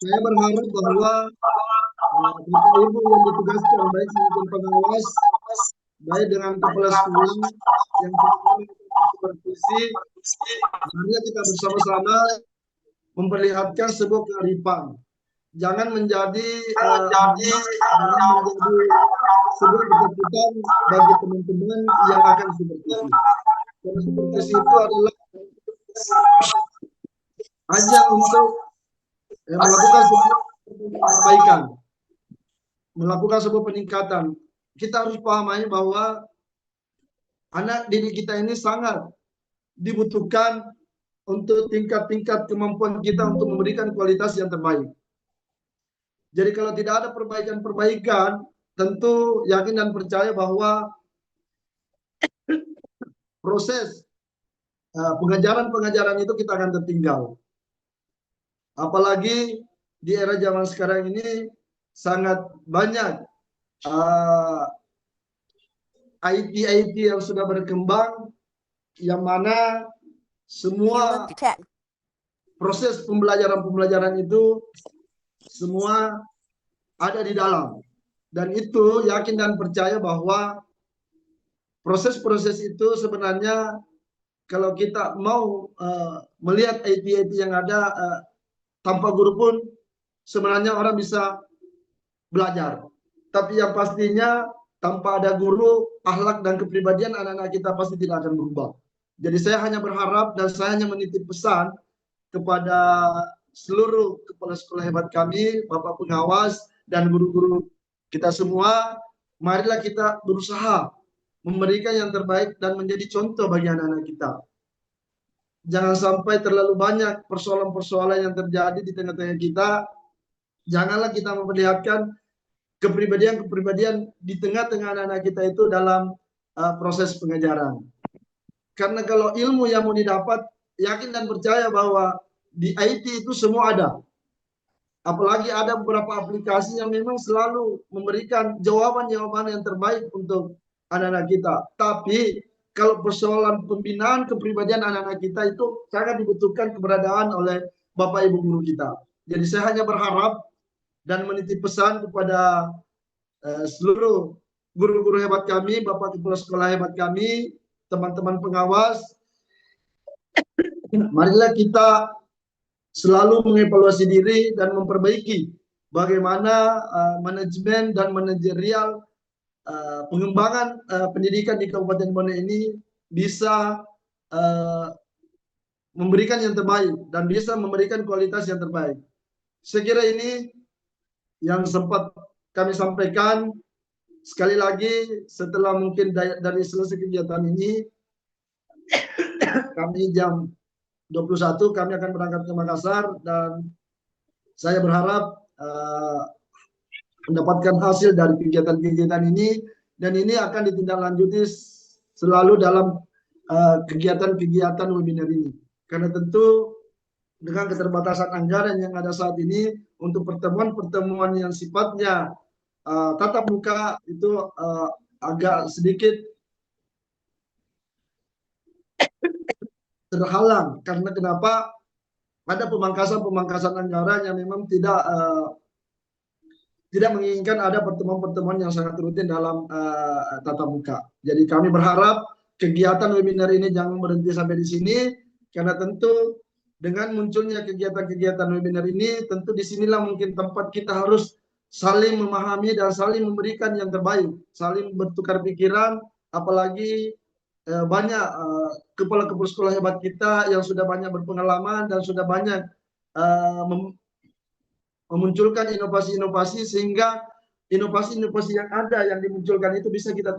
Saya berharap bahwa Bapak Ibu yang ditugaskan baik sebagai pengawas, baik dengan kepala sekolah yang supervisi, marilah kita bersama-sama memperlihatkan sebuah kearifan. Jangan menjadi jangan menjadi sebuah ketakutan bagi teman-teman yang akan supervisi. Karena supervisi itu adalah ajang untuk melakukan sebuah perbaikan, melakukan sebuah peningkatan. Kita harus pahami bahwa anak didik kita ini sangat dibutuhkan untuk tingkat-tingkat kemampuan kita untuk memberikan kualitas yang terbaik. Jadi kalau tidak ada perbaikan-perbaikan, tentu yakin dan percaya bahwa proses pengajaran-pengajaran itu kita akan tertinggal. Apalagi di era zaman sekarang ini sangat banyak IT yang sudah berkembang, yang mana semua proses pembelajaran itu semua ada di dalam. Dan itu yakin dan percaya bahwa proses-proses itu sebenarnya kalau kita mau melihat IT yang ada tanpa guru pun sebenarnya orang bisa belajar. Tapi yang pastinya tanpa ada guru, akhlak dan kepribadian anak-anak kita pasti tidak akan berubah. Jadi saya hanya berharap dan saya hanya menitip pesan kepada seluruh kepala sekolah hebat kami, Bapak pengawas dan guru-guru kita semua, marilah kita berusaha memberikan yang terbaik dan menjadi contoh bagi anak-anak kita. Jangan sampai terlalu banyak persoalan-persoalan yang terjadi di tengah-tengah kita. Janganlah kita memperlihatkan kepribadian-kepribadian di tengah-tengah anak-anak kita itu dalam proses pengajaran. Karena kalau ilmu yang mau didapat, yakin dan percaya bahwa di IT itu semua ada. Apalagi ada beberapa aplikasi yang memang selalu memberikan jawaban-jawaban yang terbaik untuk anak-anak kita. Tapi kalau persoalan pembinaan kepribadian anak-anak kita itu sangat dibutuhkan keberadaan oleh Bapak Ibu guru kita. Jadi saya hanya berharap dan menitip pesan kepada seluruh guru-guru hebat kami, Bapak Kepala Sekolah hebat kami, teman-teman pengawas, marilah kita selalu mengevaluasi diri dan memperbaiki bagaimana manajemen dan manajerial pengembangan pendidikan di Kabupaten Bone ini bisa memberikan yang terbaik dan bisa memberikan kualitas yang terbaik. Saya kira ini yang sempat kami sampaikan. Sekali lagi, setelah mungkin dari selesai kegiatan ini, kami jam 21 kami akan berangkat ke Makassar dan saya berharap mendapatkan hasil dari kegiatan-kegiatan ini dan ini akan ditindaklanjuti selalu dalam kegiatan-kegiatan webinar ini. Karena tentu dengan keterbatasan anggaran yang ada saat ini untuk pertemuan-pertemuan yang sifatnya tatap muka itu agak sedikit terhalang. Karena kenapa? Ada pemangkasan anggaran yang memang tidak menginginkan ada pertemuan-pertemuan yang sangat rutin dalam tatap muka. Jadi kami berharap kegiatan webinar ini jangan berhenti sampai di sini, karena tentu dengan munculnya kegiatan-kegiatan webinar ini, tentu disinilah mungkin tempat kita harus saling memahami dan saling memberikan yang terbaik, saling bertukar pikiran, apalagi banyak kepala-kepala sekolah hebat kita yang sudah banyak berpengalaman dan sudah banyak memunculkan inovasi-inovasi sehingga inovasi-inovasi yang ada yang dimunculkan itu bisa kita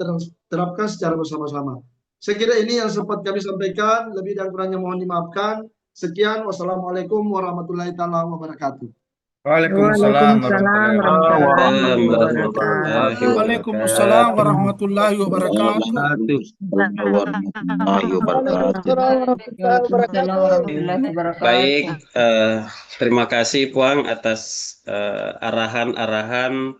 terapkan secara bersama-sama. Saya kira ini yang sempat kami sampaikan, lebih dan kurangnya mohon dimaafkan. Sekian, wassalamualaikum warahmatullahi wabarakatuh. Waalaikumsalam Waalaikumsalam warahmatullahi warahmatullahi wabarakatuh. Waalaikumsalam warahmatullahi wabarakatuh. Baik, terima kasih Puang atas arahan-arahan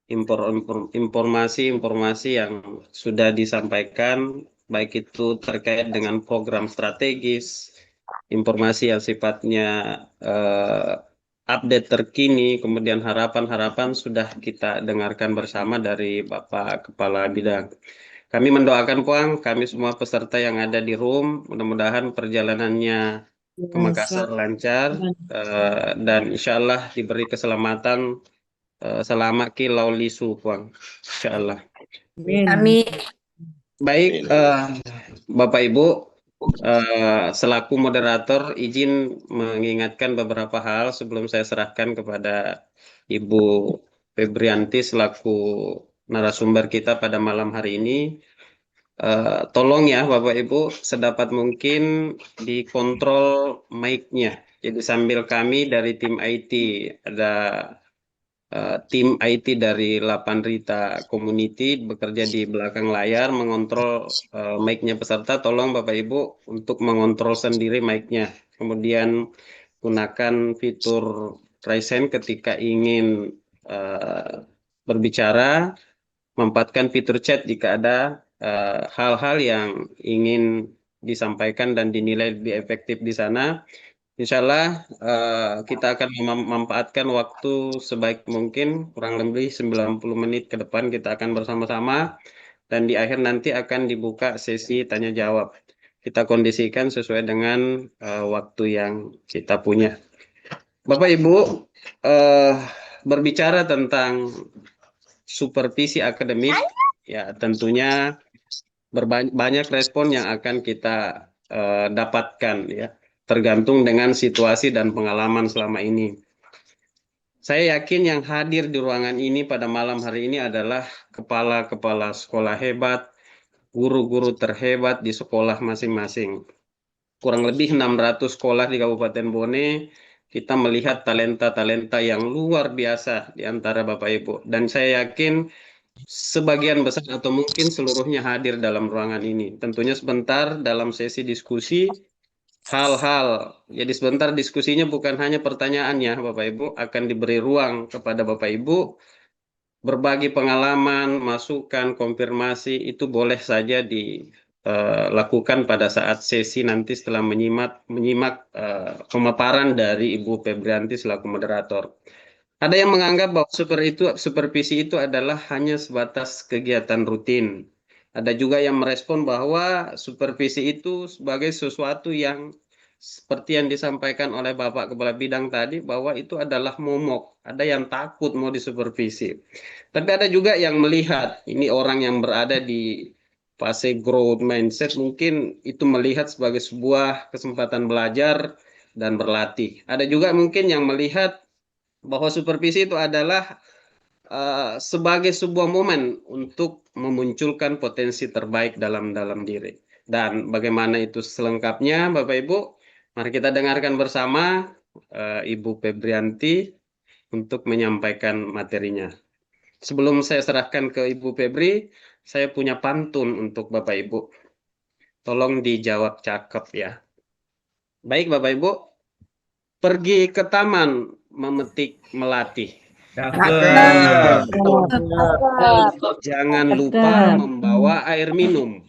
informasi-informasi yang sudah disampaikan, baik itu terkait dengan program strategis, informasi yang sifatnya update terkini, kemudian harapan-harapan sudah kita dengarkan bersama dari Bapak Kepala Bidang. Kami mendoakan Puang, kami semua peserta yang ada di room, mudah-mudahan perjalanannya ke Makassar lancar dan insya Allah diberi keselamatan selama kilau lisu Puang, insya Allah. Amin. Baik, Bapak Ibu, selaku moderator izin mengingatkan beberapa hal sebelum saya serahkan kepada Ibu Febrianti selaku narasumber kita pada malam hari ini. Tolong ya Bapak Ibu, sedapat mungkin dikontrol mic-nya. Jadi sambil kami dari tim IT, ada tim IT dari Lapan Rita Community bekerja di belakang layar mengontrol mic-nya peserta. Tolong Bapak Ibu untuk mengontrol sendiri mic-nya. Kemudian gunakan fitur raise hand ketika ingin berbicara, manfaatkan fitur chat jika ada hal-hal yang ingin disampaikan dan dinilai lebih efektif di sana. Insya Allah kita akan memanfaatkan waktu sebaik mungkin, kurang lebih 90 menit ke depan kita akan bersama-sama dan di akhir nanti akan dibuka sesi tanya jawab. Kita kondisikan sesuai dengan waktu yang kita punya. Bapak Ibu, berbicara tentang supervisi akademik, ya tentunya banyak respon yang akan kita dapatkan ya, tergantung dengan situasi dan pengalaman selama ini. Saya yakin yang hadir di ruangan ini pada malam hari ini adalah kepala-kepala sekolah hebat, guru-guru terhebat di sekolah masing-masing. Kurang lebih 600 sekolah di Kabupaten Bone, kita melihat talenta-talenta yang luar biasa di antara Bapak Ibu. Dan saya yakin sebagian besar atau mungkin seluruhnya hadir dalam ruangan ini. Tentunya sebentar dalam sesi diskusi, hal-hal, jadi sebentar diskusinya bukan hanya pertanyaannya Bapak Ibu, akan diberi ruang kepada Bapak Ibu berbagi pengalaman, masukan, konfirmasi, itu boleh saja dilakukan pada saat sesi nanti setelah menyimak pemaparan dari Ibu Febrianti selaku moderator. Ada yang menganggap bahwa supervisi itu adalah hanya sebatas kegiatan rutin. Ada juga yang merespon bahwa supervisi itu sebagai sesuatu yang seperti yang disampaikan oleh Bapak Kepala Bidang tadi, bahwa itu adalah momok. Ada yang takut mau disupervisi. Tapi ada juga yang melihat, ini orang yang berada di fase growth mindset, mungkin itu melihat sebagai sebuah kesempatan belajar dan berlatih. Ada juga mungkin yang melihat bahwa supervisi itu adalah sebagai sebuah momen untuk memunculkan potensi terbaik dalam diri. Dan bagaimana itu selengkapnya, Bapak Ibu, mari kita dengarkan bersama Ibu Febrianti untuk menyampaikan materinya. Sebelum saya serahkan ke Ibu Febri, saya punya pantun untuk Bapak Ibu. Tolong dijawab cakep ya. Baik Bapak Ibu, pergi ke taman memetik melati. Jangan lupa membawa air minum.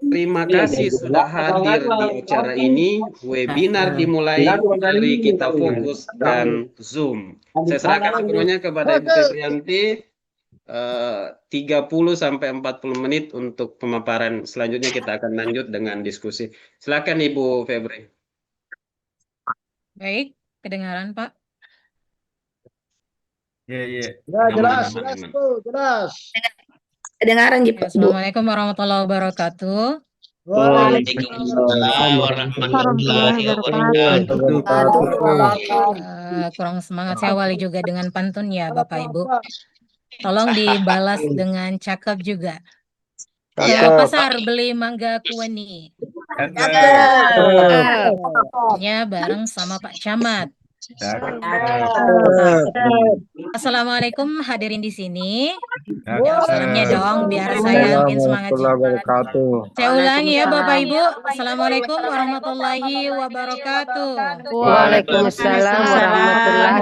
Terima kasih sudah hadir di acara ini. Webinar dimulai, mari kita fokus dan Zoom. Saya serahkan sepenuhnya kepada Ibu Febrianti. 30 sampai 40 menit untuk pemaparan. Selanjutnya kita akan lanjut dengan diskusi. Silakan Ibu Febri. Baik, kedengaran Pak? Ya, jelas, Bu, jelas. Kedengaran, Bu. Assalamualaikum warahmatullahi wabarakatuh. Waalaikumsalam warahmatullahi wabarakatuh. Kurang semangat, saya awali juga dengan pantun ya Bapak Ibu. Tolong dibalas dengan cakep juga. Ke pasar beli mangga kueni. Ya, bareng sama Pak Camat. Assalamualaikum hadirin di sini. Salamnya dong biar saya makin semangat juga. Saya ulangi ya Bapak Ibu. Assalamualaikum warahmatullahi wabarakatuh. Waalaikumsalam warahmatullahi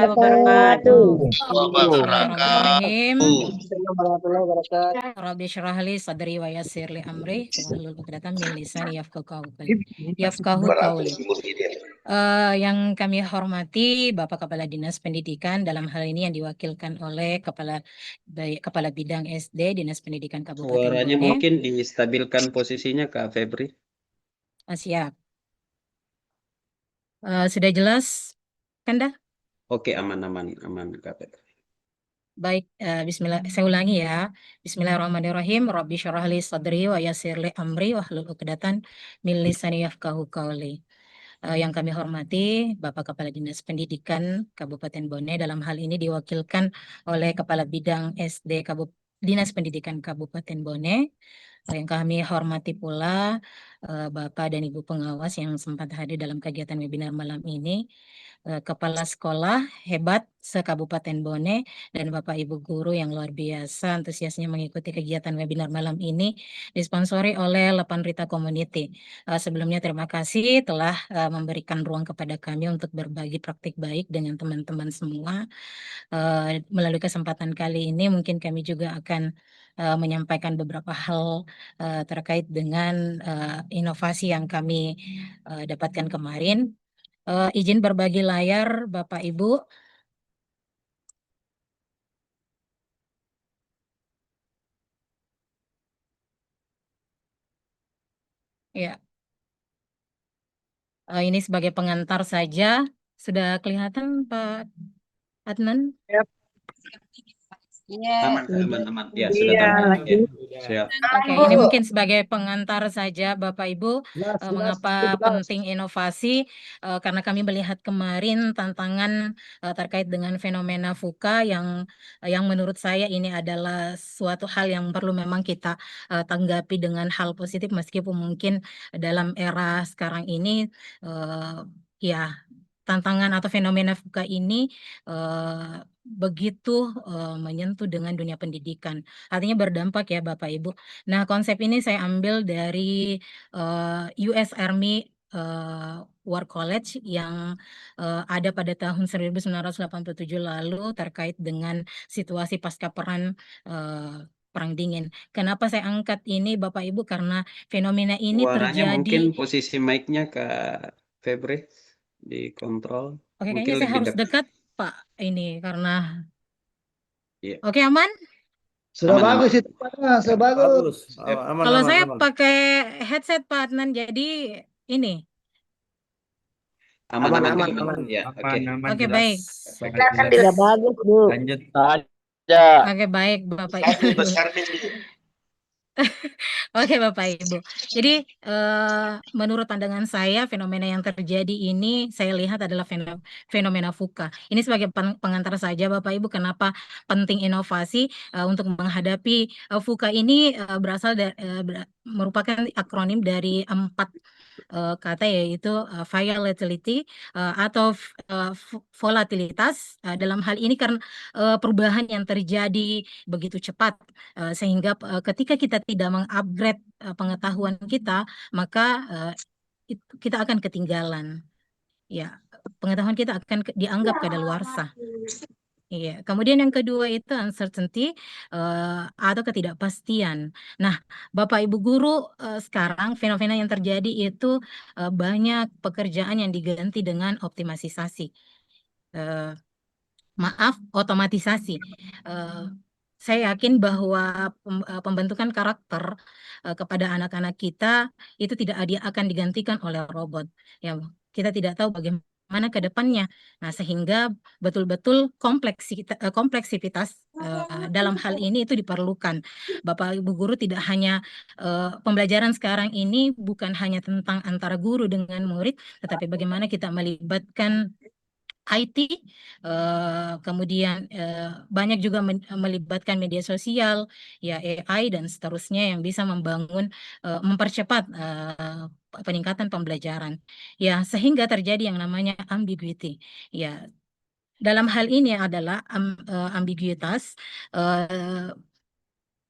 wabarakatuh. Bismillahirrahmanirrahim. Rabbi syrah li sadri wa yassir li amri wahlul 'uqdatam min lisani yafqahu qawli. Yang kami hormati Bapak Kepala Dinas Pendidikan dalam hal ini yang diwakilkan oleh Kepala Bidang SD Dinas Pendidikan Kabupaten Suaranya Bone. mungkin distabilkan posisinya, Kak Febri. Siap. Sudah jelas, Kanda? Oke, aman, Kak Febri. Baik, Bismillah, saya ulangi ya. Bismillahirrahmanirrahim. Rabbi syarah li sadri wa yassir li amri wahlul 'uqdatam min lisani yafqahu qawli. Yang kami hormati Bapak Kepala Dinas Pendidikan Kabupaten Bone, dalam hal ini diwakilkan oleh Kepala Bidang SD Dinas Pendidikan Kabupaten Bone. Yang kami hormati pula Bapak dan Ibu pengawas yang sempat hadir dalam kegiatan webinar malam ini, Kepala Sekolah hebat se-Kabupaten Bone, dan Bapak Ibu guru yang luar biasa antusiasnya mengikuti kegiatan webinar malam ini disponsori oleh Lepan Rita Community. Sebelumnya terima kasih telah memberikan ruang kepada kami untuk berbagi praktik baik dengan teman-teman semua. Melalui kesempatan kali ini mungkin kami juga akan menyampaikan beberapa hal terkait dengan inovasi yang kami dapatkan kemarin. Izin berbagi layar Bapak Ibu. Ya. Ini sebagai pengantar saja. Sudah kelihatan Pak Adnan? Aman. Ya, sudah tampak. Ya. Siap. Oke, ini mungkin sebagai pengantar saja Bapak Ibu, mengapa penting inovasi, karena kami melihat kemarin tantangan terkait dengan fenomena VUCA yang menurut saya ini adalah suatu hal yang perlu memang kita tanggapi dengan hal positif, meskipun mungkin dalam era sekarang ini ya tantangan atau fenomena VUCA ini begitu menyentuh dengan dunia pendidikan. Artinya berdampak ya Bapak Ibu. Nah, konsep ini saya ambil dari US Army War College yang ada pada tahun 1987 lalu terkait dengan situasi pasca Perang Dingin. Kenapa saya angkat ini Bapak Ibu? Karena fenomena ini Suaranya mungkin terjadi. posisi mic-nya Kak Febri dikontrol. Oke, Mungkin kayaknya saya lebih harus dekat Pak ini karena. Iya. Oke, aman? Sudah Aman. bagus itu, sudah bagus. Kalau saya pakai headset Pak Adnan, jadi ini. Aman. Ya, oke. Oke, baik. Sudah bagus, Bu. Lanjut. Oke, baik Bapak Ibu. Oke Bapak Ibu. Jadi menurut pandangan saya fenomena yang terjadi ini saya lihat adalah fenomena VUCA. Ini sebagai pengantar saja Bapak Ibu, kenapa penting inovasi untuk menghadapi VUCA ini merupakan akronim dari 4 kata, yaitu volatility atau volatilitas. Dalam hal ini karena perubahan yang terjadi begitu cepat, sehingga ketika kita tidak mengupgrade pengetahuan kita, maka kita akan ketinggalan. Ya, pengetahuan kita akan dianggap kadaluarsa. Iya. Kemudian yang kedua itu uncertainty atau ketidakpastian. Nah, Bapak Ibu guru, sekarang fenomena yang terjadi itu banyak pekerjaan yang diganti dengan optimalisasi. Otomatisasi. Saya yakin bahwa pembentukan karakter kepada anak-anak kita itu tidak akan digantikan oleh robot. Ya, kita tidak tahu bagaimana ke depannya. Nah, sehingga betul-betul kompleksitas dalam hal ini itu diperlukan. Bapak Ibu guru tidak hanya pembelajaran sekarang ini bukan hanya tentang antara guru dengan murid, tetapi bagaimana kita melibatkan IT, kemudian banyak juga melibatkan media sosial, ya AI dan seterusnya yang bisa mempercepat peningkatan pembelajaran. Ya, sehingga terjadi yang namanya ambiguity. Ya, dalam hal ini adalah ambiguitas.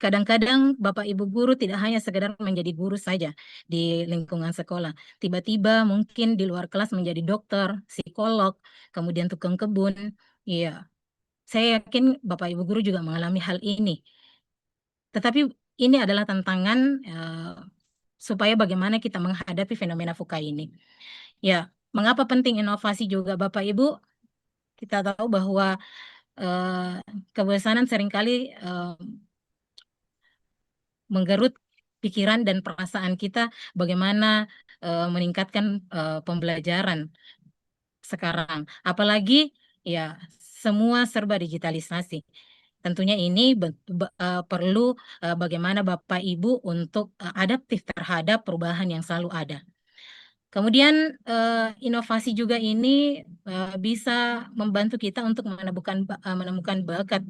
Kadang-kadang Bapak Ibu guru tidak hanya sekedar menjadi guru saja di lingkungan sekolah. Tiba-tiba mungkin di luar kelas menjadi dokter, psikolog, kemudian tukang kebun. Iya, saya yakin Bapak Ibu guru juga mengalami hal ini. Tetapi ini adalah tantangan supaya bagaimana kita menghadapi fenomena VUCA ini. Ya, mengapa penting inovasi juga Bapak Ibu? Kita tahu bahwa kebosanan seringkali menggerut pikiran dan perasaan kita bagaimana meningkatkan pembelajaran sekarang. Apalagi ya semua serba digitalisasi. Tentunya ini perlu bagaimana Bapak Ibu untuk adaptif terhadap perubahan yang selalu ada. Kemudian inovasi juga ini bisa membantu kita untuk menemukan bakat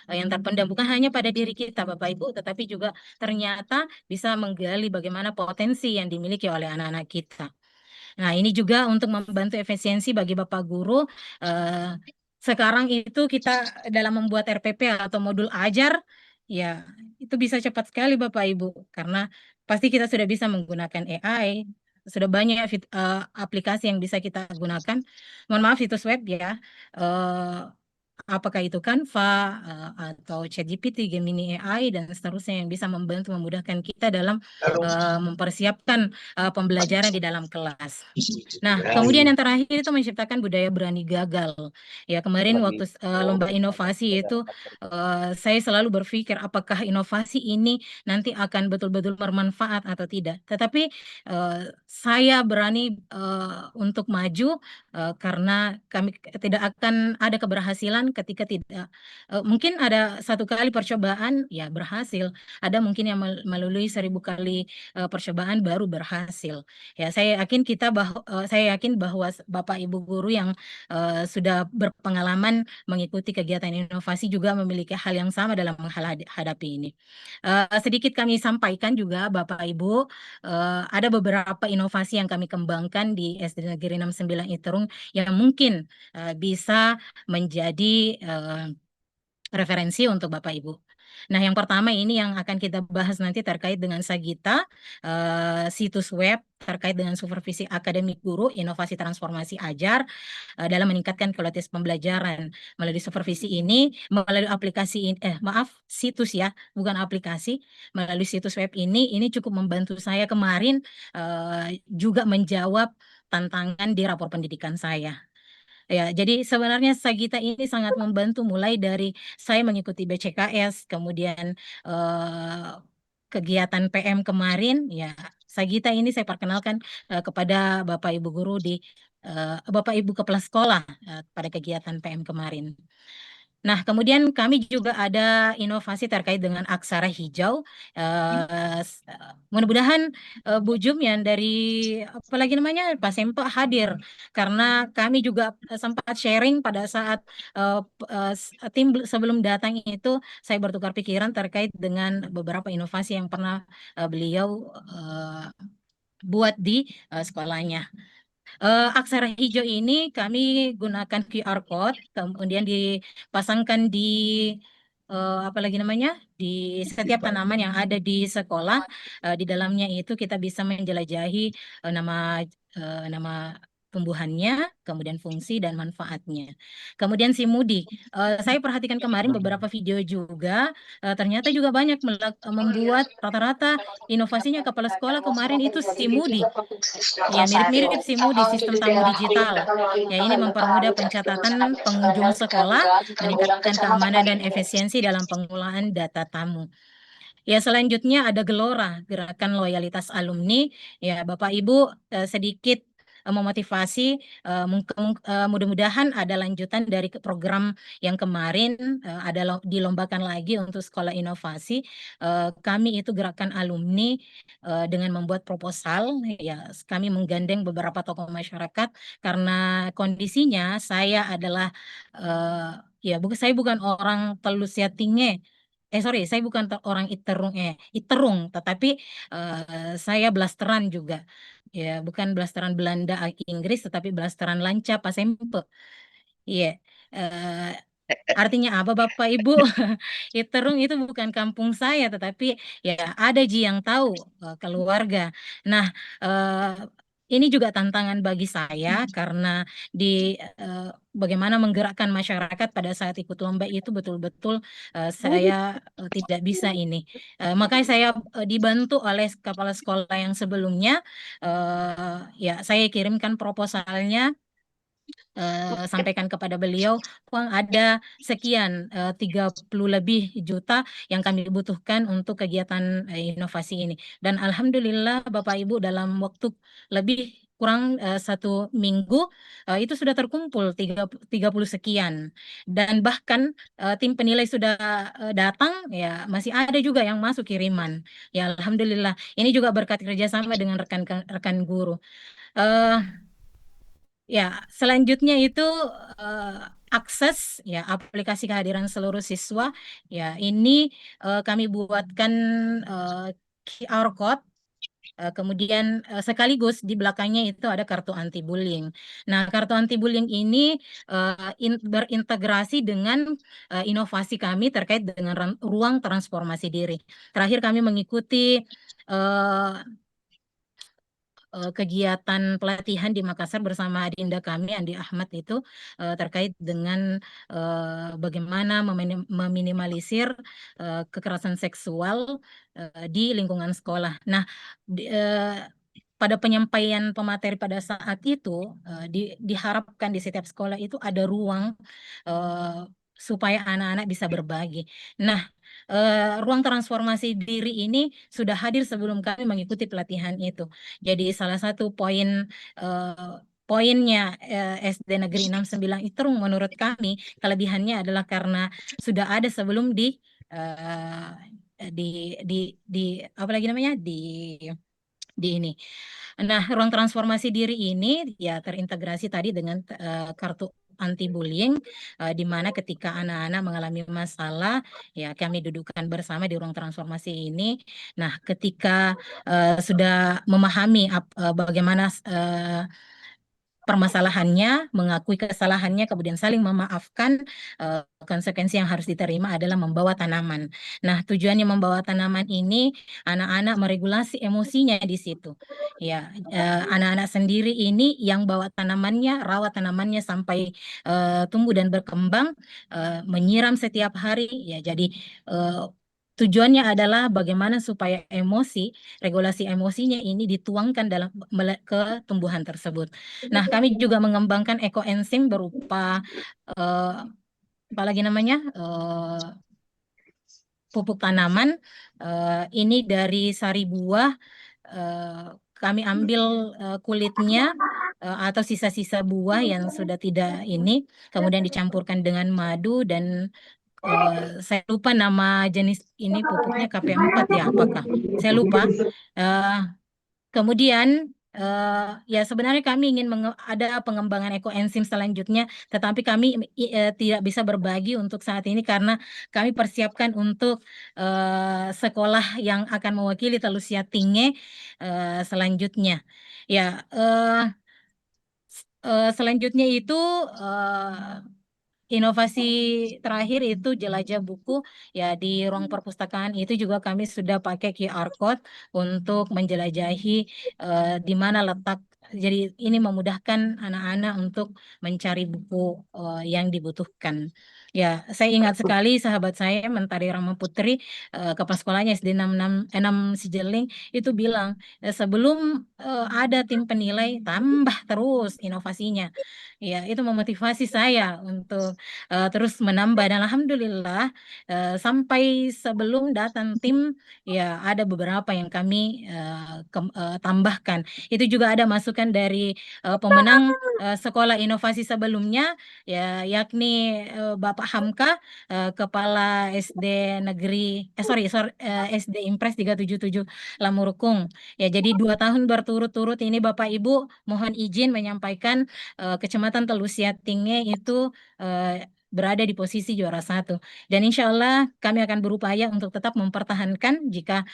yang terpendam bukan hanya pada diri kita Bapak Ibu, tetapi juga ternyata bisa menggali bagaimana potensi yang dimiliki oleh anak-anak kita. Nah, ini juga untuk membantu efisiensi bagi Bapak Guru. Sekarang itu kita dalam membuat RPP atau modul ajar, ya itu bisa cepat sekali Bapak Ibu, karena pasti kita sudah bisa menggunakan AI, sudah banyak aplikasi yang bisa kita gunakan. Mohon maaf, situs web ya. Apakah itu Canva atau ChatGPT, Gemini AI dan seterusnya yang bisa membantu memudahkan kita dalam mempersiapkan pembelajaran di dalam kelas. Nah, kemudian yang terakhir itu menciptakan budaya berani gagal. Ya, kemarin waktu lomba inovasi itu saya selalu berpikir apakah inovasi ini nanti akan betul-betul bermanfaat atau tidak. Tetapi saya berani untuk maju karena kami tidak akan ada keberhasilan ketika tidak mungkin ada satu kali percobaan ya berhasil, ada mungkin yang melalui 1000 kali percobaan baru berhasil. Ya, saya yakin bahwa Bapak Ibu guru yang sudah berpengalaman mengikuti kegiatan inovasi juga memiliki hal yang sama dalam menghadapi ini. Sedikit kami sampaikan juga Bapak Ibu, ada beberapa inovasi yang kami kembangkan di SD Negeri 69 Iterung yang mungkin bisa menjadi referensi untuk Bapak Ibu. Nah, yang pertama ini yang akan kita bahas nanti terkait dengan Sagita, situs web terkait dengan supervisi akademik guru, inovasi transformasi ajar dalam meningkatkan kualitas pembelajaran. Melalui supervisi ini, melalui aplikasi situs ya, bukan aplikasi, melalui situs web ini cukup membantu saya kemarin juga menjawab tantangan di rapor pendidikan saya. Ya, jadi sebenarnya Sagita ini sangat membantu mulai dari saya mengikuti BCKS, kemudian kegiatan PM kemarin, ya Sagita ini saya perkenalkan kepada Bapak Ibu guru di Bapak Ibu kepala sekolah pada kegiatan PM kemarin. Nah, kemudian kami juga ada inovasi terkait dengan aksara hijau. Mudah-mudahan Bu Jum yang dari apalagi namanya Pak Sempo hadir karena kami juga sempat sharing pada saat tim sebelum datang itu saya bertukar pikiran terkait dengan beberapa inovasi yang pernah beliau buat di sekolahnya. Aksara hijau ini kami gunakan QR code, kemudian dipasangkan di apalagi namanya di setiap tanaman yang ada di sekolah. Di dalamnya itu kita bisa menjelajahi nama tumbuhannya, kemudian fungsi dan manfaatnya. Kemudian Simudi, saya perhatikan kemarin beberapa video juga, ternyata juga banyak membuat rata-rata inovasinya kepala sekolah kemarin itu Simudi. Ya, mirip-mirip Simudi, sistem tamu digital. Ya, ini mempermudah pencatatan pengunjung sekolah, meningkatkan keamanan dan efisiensi dalam pengolahan data tamu. Ya, selanjutnya ada Gelora, Gerakan Loyalitas Alumni. Ya, Bapak Ibu sedikit memotivasi, mudah-mudahan ada lanjutan dari program yang kemarin ada dilombakan lagi untuk sekolah inovasi. Kami itu gerakan alumni dengan membuat proposal, ya kami menggandeng beberapa tokoh masyarakat karena kondisinya saya adalah saya bukan orang Telus Yatinge. Saya bukan orang Iterung, tetapi saya blasteran juga. Ya, bukan blasteran Belanda Inggris, tetapi blasteran Lanca Pasempe. Iya. Artinya apa Bapak Ibu? Iterung itu bukan kampung saya, tetapi ya ada yang tahu keluarga. Nah, ini juga tantangan bagi saya karena bagaimana menggerakkan masyarakat pada saat ikut lomba itu betul-betul saya tidak bisa ini. Makanya saya dibantu oleh kepala sekolah yang sebelumnya. Ya, saya kirimkan proposalnya, sampaikan kepada beliau, uang ada sekian 30 lebih juta yang kami butuhkan untuk kegiatan inovasi ini. Dan alhamdulillah Bapak Ibu dalam waktu lebih kurang 1 minggu itu sudah terkumpul 30 sekian. Dan bahkan tim penilai sudah datang, ya masih ada juga yang masuk kiriman. Ya alhamdulillah. Ini juga berkat kerjasama dengan rekan guru. Ya, selanjutnya itu akses ya aplikasi kehadiran seluruh siswa. Ya, ini kami buatkan QR code. Kemudian sekaligus di belakangnya itu ada kartu anti bullying. Nah, kartu anti bullying ini berintegrasi dengan inovasi kami terkait dengan ruang transformasi diri. Terakhir kami mengikuti kegiatan pelatihan di Makassar bersama Adinda kami, Andi Ahmad itu terkait dengan bagaimana meminimalisir kekerasan seksual di lingkungan sekolah. Nah, pada penyampaian pemateri pada saat itu diharapkan di setiap sekolah itu ada ruang supaya anak-anak bisa berbagi. Nah, ruang transformasi diri ini sudah hadir sebelum kami mengikuti pelatihan itu. Jadi salah satu poinnya SD Negeri 69 itu menurut kami kelebihannya adalah karena sudah ada sebelum di apa lagi namanya di ini. Nah, ruang transformasi diri ini ya terintegrasi tadi dengan kartu anti bullying, di mana ketika anak-anak mengalami masalah ya kami dudukkan bersama di ruang transformasi ini. Nah, ketika sudah memahami bagaimana permasalahannya, mengakui kesalahannya, kemudian saling memaafkan, konsekuensi yang harus diterima adalah membawa tanaman. Nah, tujuannya membawa tanaman ini anak-anak meregulasi emosinya di situ. Ya, anak-anak sendiri ini yang bawa tanamannya, rawat tanamannya sampai tumbuh dan berkembang, menyiram setiap hari. Ya, jadi tujuannya adalah bagaimana supaya regulasi emosinya ini dituangkan dalam ke tumbuhan tersebut. Nah, kami juga mengembangkan ekoenzim berupa apalagi namanya pupuk tanaman. Ini dari sari buah. Kami ambil kulitnya atau sisa-sisa buah yang sudah tidak ini, kemudian dicampurkan dengan madu dan saya lupa nama jenis ini pupuknya KP4 ya, apakah? Saya lupa. Kemudian ya sebenarnya kami ingin ada pengembangan ekoenzim selanjutnya, tetapi kami tidak bisa berbagi untuk saat ini karena kami persiapkan untuk sekolah yang akan mewakili Talusia Tingge selanjutnya. Ya, selanjutnya itu inovasi terakhir itu jelajah buku ya di ruang perpustakaan itu juga kami sudah pakai QR code untuk menjelajahi di mana letak. Jadi ini memudahkan anak-anak untuk mencari buku yang dibutuhkan. Ya, saya ingat sekali sahabat saya Mentari Rama Putri, kepala sekolahnya SD 6 Sijeling itu bilang sebelum ada tim penilai tambah terus inovasinya. Ya, itu memotivasi saya untuk terus menambah dan alhamdulillah sampai sebelum datang tim ya ada beberapa yang kami tambahkan. Itu juga ada masukan dari pemenang sekolah inovasi sebelumnya ya yakni Bapak Hamka, kepala SD negeri SD Impres 377 Lamurukung. Ya, jadi 2 tahun berturut-turut ini Bapak Ibu mohon izin menyampaikan Kecamatan Talusia Tingge itu berada di posisi juara 1. Dan insya Allah kami akan berupaya untuk tetap mempertahankan jika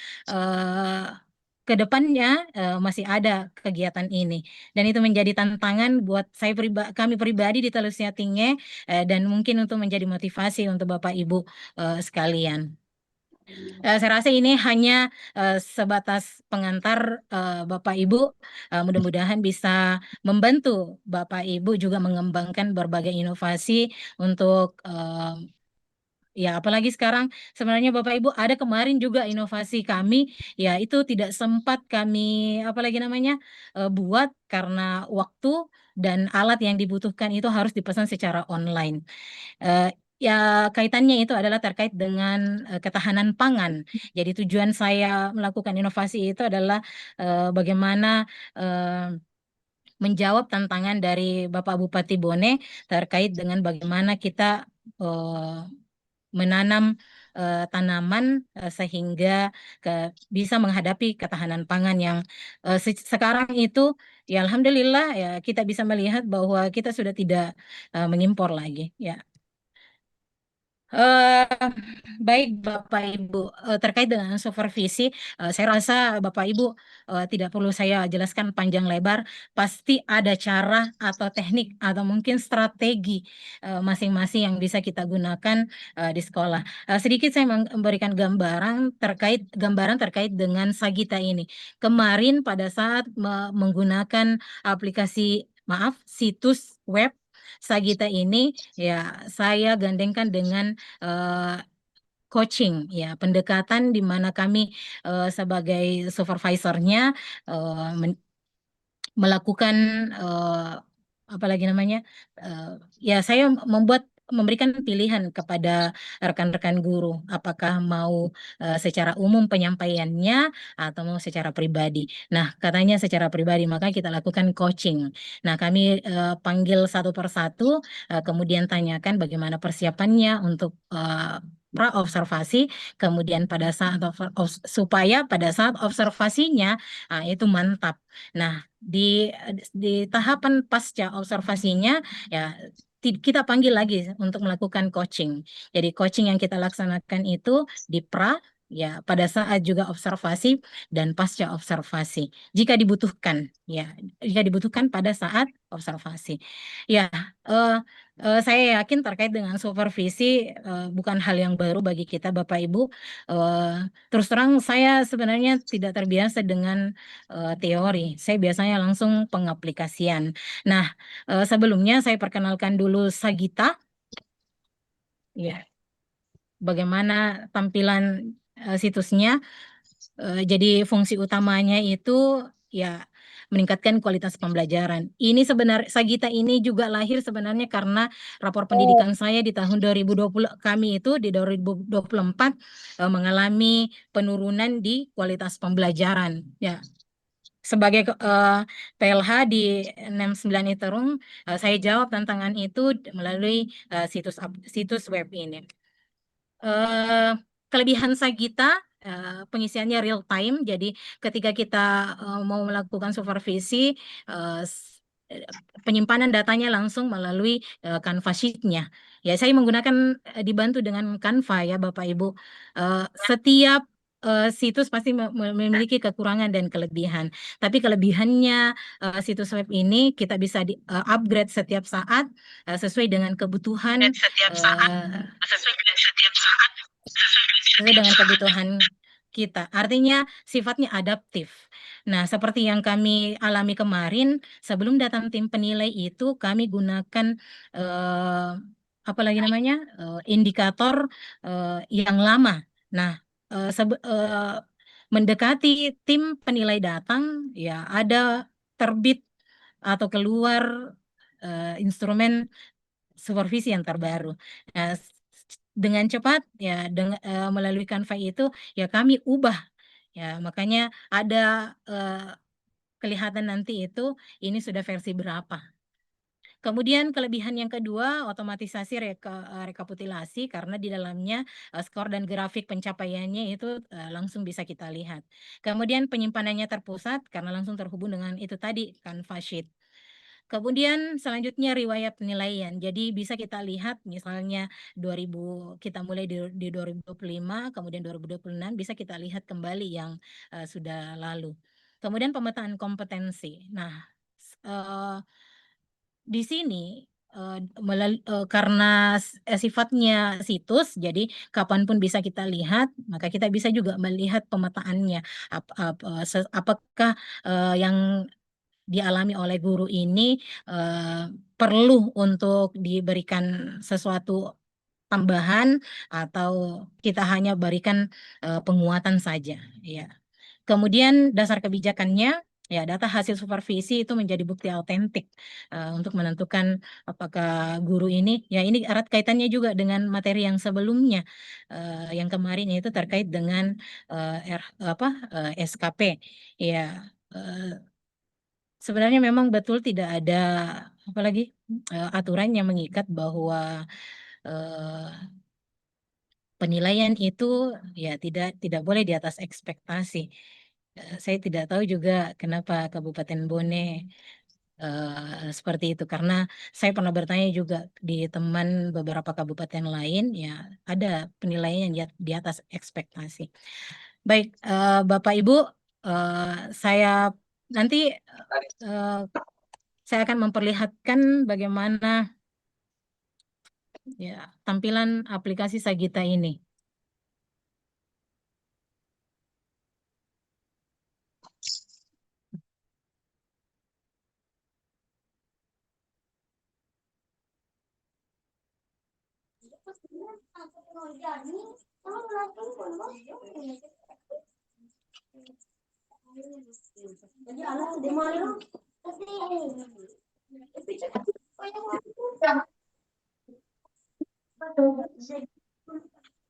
ke depannya masih ada kegiatan ini. Dan itu menjadi tantangan buat kami pribadi di Talusia Tingge dan mungkin untuk menjadi motivasi untuk Bapak Ibu sekalian. Saya rasa ini hanya sebatas pengantar Bapak Ibu. Mudah-mudahan bisa membantu Bapak Ibu juga mengembangkan berbagai inovasi untuk ya, apalagi sekarang sebenarnya Bapak Ibu ada kemarin juga inovasi kami, ya itu tidak sempat kami apalagi namanya buat karena waktu dan alat yang dibutuhkan itu harus dipesan secara online. Ya kaitannya itu adalah terkait dengan ketahanan pangan. Jadi tujuan saya melakukan inovasi itu adalah bagaimana menjawab tantangan dari Bapak Bupati Bone terkait dengan bagaimana kita menanam tanaman sehingga bisa menghadapi ketahanan pangan yang sekarang itu ya alhamdulillah ya kita bisa melihat bahwa kita sudah tidak mengimpor lagi ya. Baik Bapak Ibu, terkait dengan supervisi, saya rasa Bapak Ibu tidak perlu saya jelaskan panjang lebar, pasti ada cara atau teknik atau mungkin strategi masing-masing yang bisa kita gunakan di sekolah. Sedikit saya memberikan gambaran terkait dengan Sagita ini. Kemarin pada saat menggunakan situs web Sagita ini ya saya gandengkan dengan coaching ya pendekatan di mana kami sebagai supervisornya melakukan apalagi namanya ya saya memberikan pilihan kepada rekan-rekan guru apakah mau secara umum penyampaiannya atau mau secara pribadi. Nah, katanya secara pribadi maka kita lakukan coaching. Nah, kami panggil satu persatu kemudian tanyakan bagaimana persiapannya untuk pra observasi, kemudian pada saat supaya pada saat observasinya itu mantap. Nah, di tahapan pasca observasinya ya kita panggil lagi untuk melakukan coaching. Jadi coaching yang kita laksanakan itu di pra ya pada saat juga observasi dan pasca observasi. Jika dibutuhkan ya, jika dibutuhkan pada saat observasi. Ya, saya yakin terkait dengan supervisi bukan hal yang baru bagi kita Bapak Ibu. Terus terang saya sebenarnya tidak terbiasa dengan teori. Saya biasanya langsung pengaplikasian. Nah, sebelumnya saya perkenalkan dulu Sagita. Ya, bagaimana tampilan situsnya. Jadi fungsi utamanya itu ya meningkatkan kualitas pembelajaran. Ini sebenarnya Sagita ini juga lahir sebenarnya karena rapor pendidikan saya di tahun 2020 kami itu di 2024 mengalami penurunan di kualitas pembelajaran. Ya, sebagai PLH di 69 Iterung, saya jawab tantangan itu melalui situs web ini. Kelebihan Sagita pengisiannya real time, jadi ketika kita mau melakukan supervisi penyimpanan datanya langsung melalui Canva Sheet-nya. Ya, saya menggunakan dibantu dengan Canva ya Bapak Ibu. Setiap situs pasti memiliki kekurangan dan kelebihan. Tapi kelebihannya situs web ini kita bisa upgrade setiap saat sesuai dengan kebutuhan sesuai dengan kebutuhan kita. Artinya sifatnya adaptif. Nah, seperti yang kami alami kemarin, sebelum datang tim penilai itu kami gunakan apalagi namanya indikator yang lama. Nah, mendekati tim penilai datang, ya ada terbit atau keluar instrumen supervisi yang terbaru. Nah, dengan cepat ya melalui Canva itu ya kami ubah ya makanya ada kelihatan nanti itu ini sudah versi berapa. Kemudian kelebihan yang kedua otomatisasi rekapitulasi karena di dalamnya skor dan grafik pencapaiannya itu langsung bisa kita lihat. Kemudian penyimpanannya terpusat karena langsung terhubung dengan itu tadi Canva Sheet. Kemudian selanjutnya riwayat penilaian. Jadi bisa kita lihat misalnya kita mulai di 2025, kemudian 2026 bisa kita lihat kembali yang sudah lalu. Kemudian pemetaan kompetensi. Nah, di sini karena sifatnya situs, jadi kapanpun bisa kita lihat, maka kita bisa juga melihat pemetaannya. Apakah yang dialami oleh guru ini perlu untuk diberikan sesuatu tambahan atau kita hanya berikan penguatan saja, ya. Kemudian dasar kebijakannya, ya data hasil supervisi itu menjadi bukti autentik untuk menentukan apakah guru ini, ya ini erat kaitannya juga dengan materi yang sebelumnya, yang kemarin itu terkait dengan SKP, ya. Sebenarnya memang betul tidak ada apalagi aturan yang mengikat bahwa eh, penilaian itu ya tidak boleh di atas ekspektasi. Saya tidak tahu juga kenapa Kabupaten Bone seperti itu, karena saya pernah bertanya juga di teman beberapa kabupaten lain, ya ada penilaian yang di atas ekspektasi. Baik, Bapak Ibu, saya nanti saya akan memperlihatkan bagaimana ya tampilan aplikasi Sagita ini.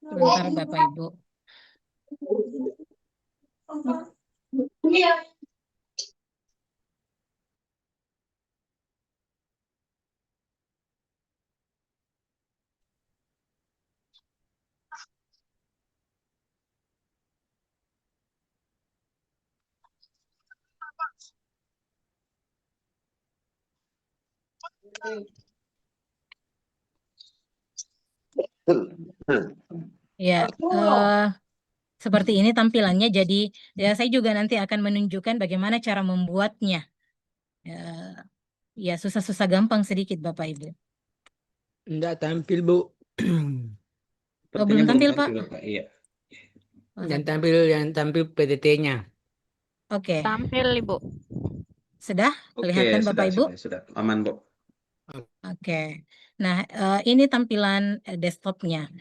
Sebentar Bapak Ibu. Ya, seperti ini tampilannya. Jadi ya saya juga nanti akan menunjukkan bagaimana cara membuatnya. Ya susah-susah gampang sedikit Bapak Ibu. Enggak tampil, Bu. Sepertinya belum tampil, Pak? Pak. Iya. Yang tampil PDT-nya. Oke. Tampil, Ibu. Sudah kelihatan Bapak Ibu? Sudah. Aman, Bu. Oke. Nah, ini tampilan desktopnya.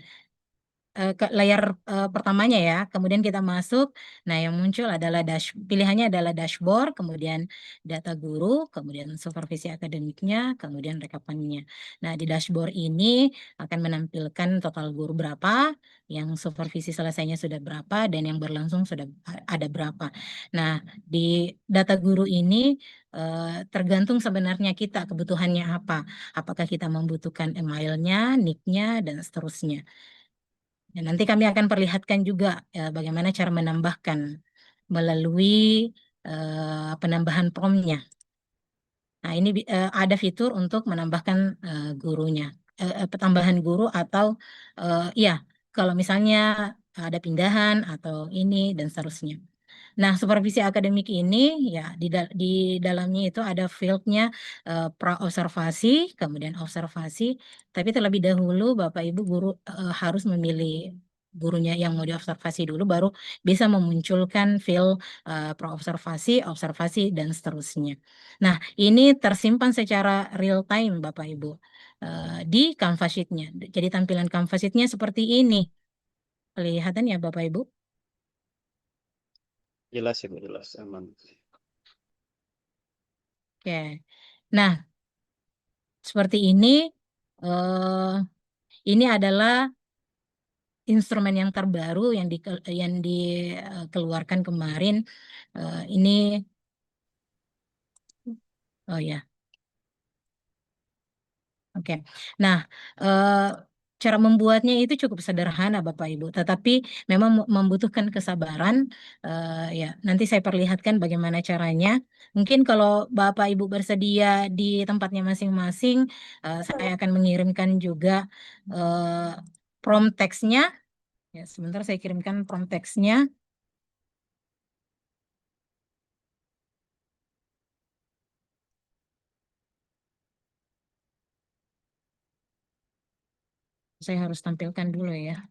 Ke layar pertamanya ya, kemudian kita masuk. Nah, yang muncul adalah pilihannya adalah dashboard, kemudian data guru, kemudian supervisi akademiknya, kemudian rekapannya. Nah, di dashboard ini akan menampilkan total guru berapa, yang supervisi selesainya sudah berapa, dan yang berlangsung sudah ada berapa. Nah, di data guru ini tergantung sebenarnya kita kebutuhannya apa. Apakah kita membutuhkan emailnya, nicknya, dan seterusnya. Dan nanti kami akan perlihatkan juga bagaimana cara menambahkan melalui penambahan promnya. Nah, ini ada fitur untuk menambahkan gurunya, tambahan guru atau ya kalau misalnya ada pindahan atau ini dan seterusnya. Nah, supervisi akademik ini ya di dalamnya itu ada fieldnya pra-observasi, kemudian observasi. Tapi terlebih dahulu Bapak Ibu guru harus memilih gurunya yang mau diobservasi dulu, baru bisa memunculkan field pra-observasi, observasi dan seterusnya. Nah, ini tersimpan secara real time Bapak Ibu di Canvas Sheet-nya. Jadi tampilan Canvas Sheet-nya seperti ini. Kelihatan ya Bapak Ibu? Jelas, Ibu, jelas. Aman. Oke. Nah, seperti ini. Ini adalah instrumen yang terbaru yang dikeluarkan kemarin. Ini, oh ya. Oke. Nah, cara membuatnya itu cukup sederhana Bapak Ibu, tetapi memang membutuhkan kesabaran. Ya, nanti saya perlihatkan bagaimana caranya. Mungkin kalau Bapak Ibu bersedia di tempatnya masing-masing, saya akan mengirimkan juga prompt teksnya. Ya, sebentar saya kirimkan prompt teksnya. Saya harus tampilkan dulu ya.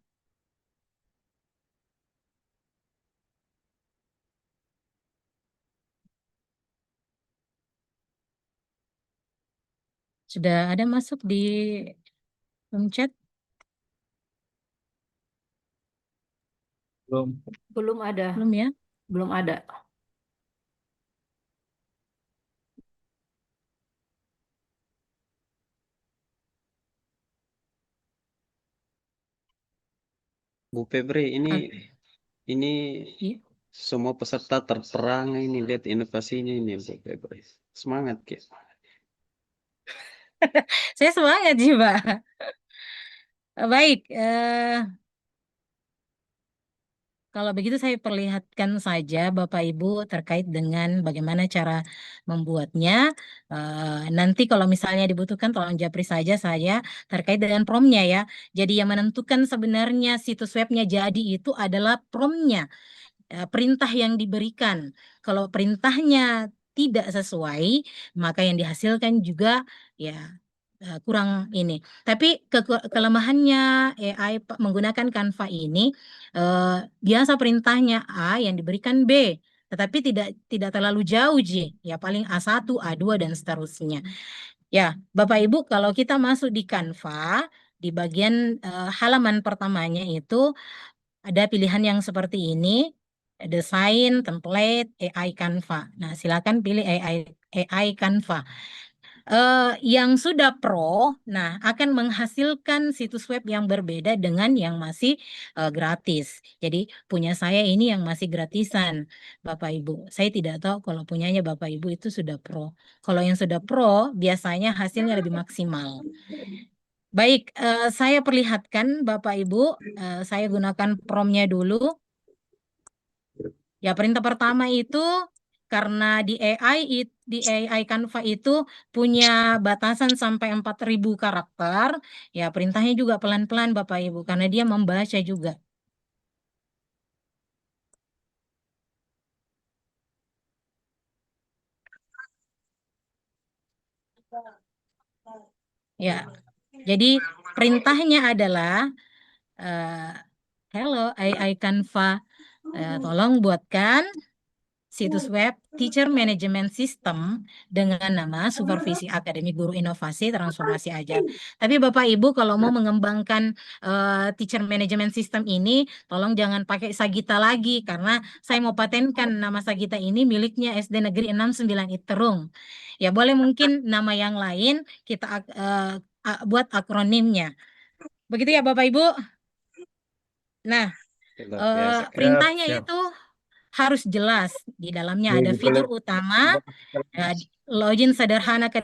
Sudah ada masuk di room chat? Belum ada. Belum ya? Belum ada. Bu Febri, ini Iya. semua peserta terperang ini, lihat inovasinya ini Bu Febri. Semangat guys. Saya semangat sih, Pak. Baik, kalau begitu saya perlihatkan saja Bapak Ibu terkait dengan bagaimana cara membuatnya. Nanti kalau misalnya dibutuhkan tolong japri saja saya terkait dengan promnya ya. Jadi yang menentukan sebenarnya situs webnya jadi itu adalah promnya, perintah yang diberikan. Kalau perintahnya tidak sesuai, maka yang dihasilkan juga ya kurang ini. Tapi kelemahannya AI menggunakan Canva ini, biasa perintahnya A yang diberikan B, tetapi tidak terlalu jauh J, ya paling A1, A2 dan seterusnya. Ya, Bapak Ibu, kalau kita masuk di Canva, di bagian halaman pertamanya itu ada pilihan yang seperti ini, desain, template, AI Canva. Nah, silakan pilih AI Canva. Yang sudah pro, nah akan menghasilkan situs web yang berbeda dengan yang masih gratis. Jadi punya saya ini yang masih gratisan, Bapak Ibu. Saya tidak tahu kalau punyanya Bapak Ibu itu sudah pro. Kalau yang sudah pro, biasanya hasilnya lebih maksimal. Baik, saya perlihatkan Bapak Ibu, saya gunakan promnya dulu. Ya, perintah pertama itu karena di AI Canva itu punya batasan sampai 4.000 karakter, ya perintahnya juga pelan-pelan Bapak Ibu karena dia membaca juga. Ya. Jadi perintahnya adalah hello AI Canva, tolong buatkan situs web Teacher Management System dengan nama Supervisi Akademi Guru Inovasi Transformasi Ajar. Tapi Bapak Ibu kalau mau mengembangkan Teacher Management System ini, tolong jangan pakai Sagita lagi karena saya mau patenkan nama Sagita ini miliknya SD Negeri 69 Iterung. Ya boleh mungkin nama yang lain kita buat akronimnya. Begitu ya Bapak Ibu. Nah, Luar biasa. perintahnya itu harus jelas. Di dalamnya ada fitur utama, login sederhana ke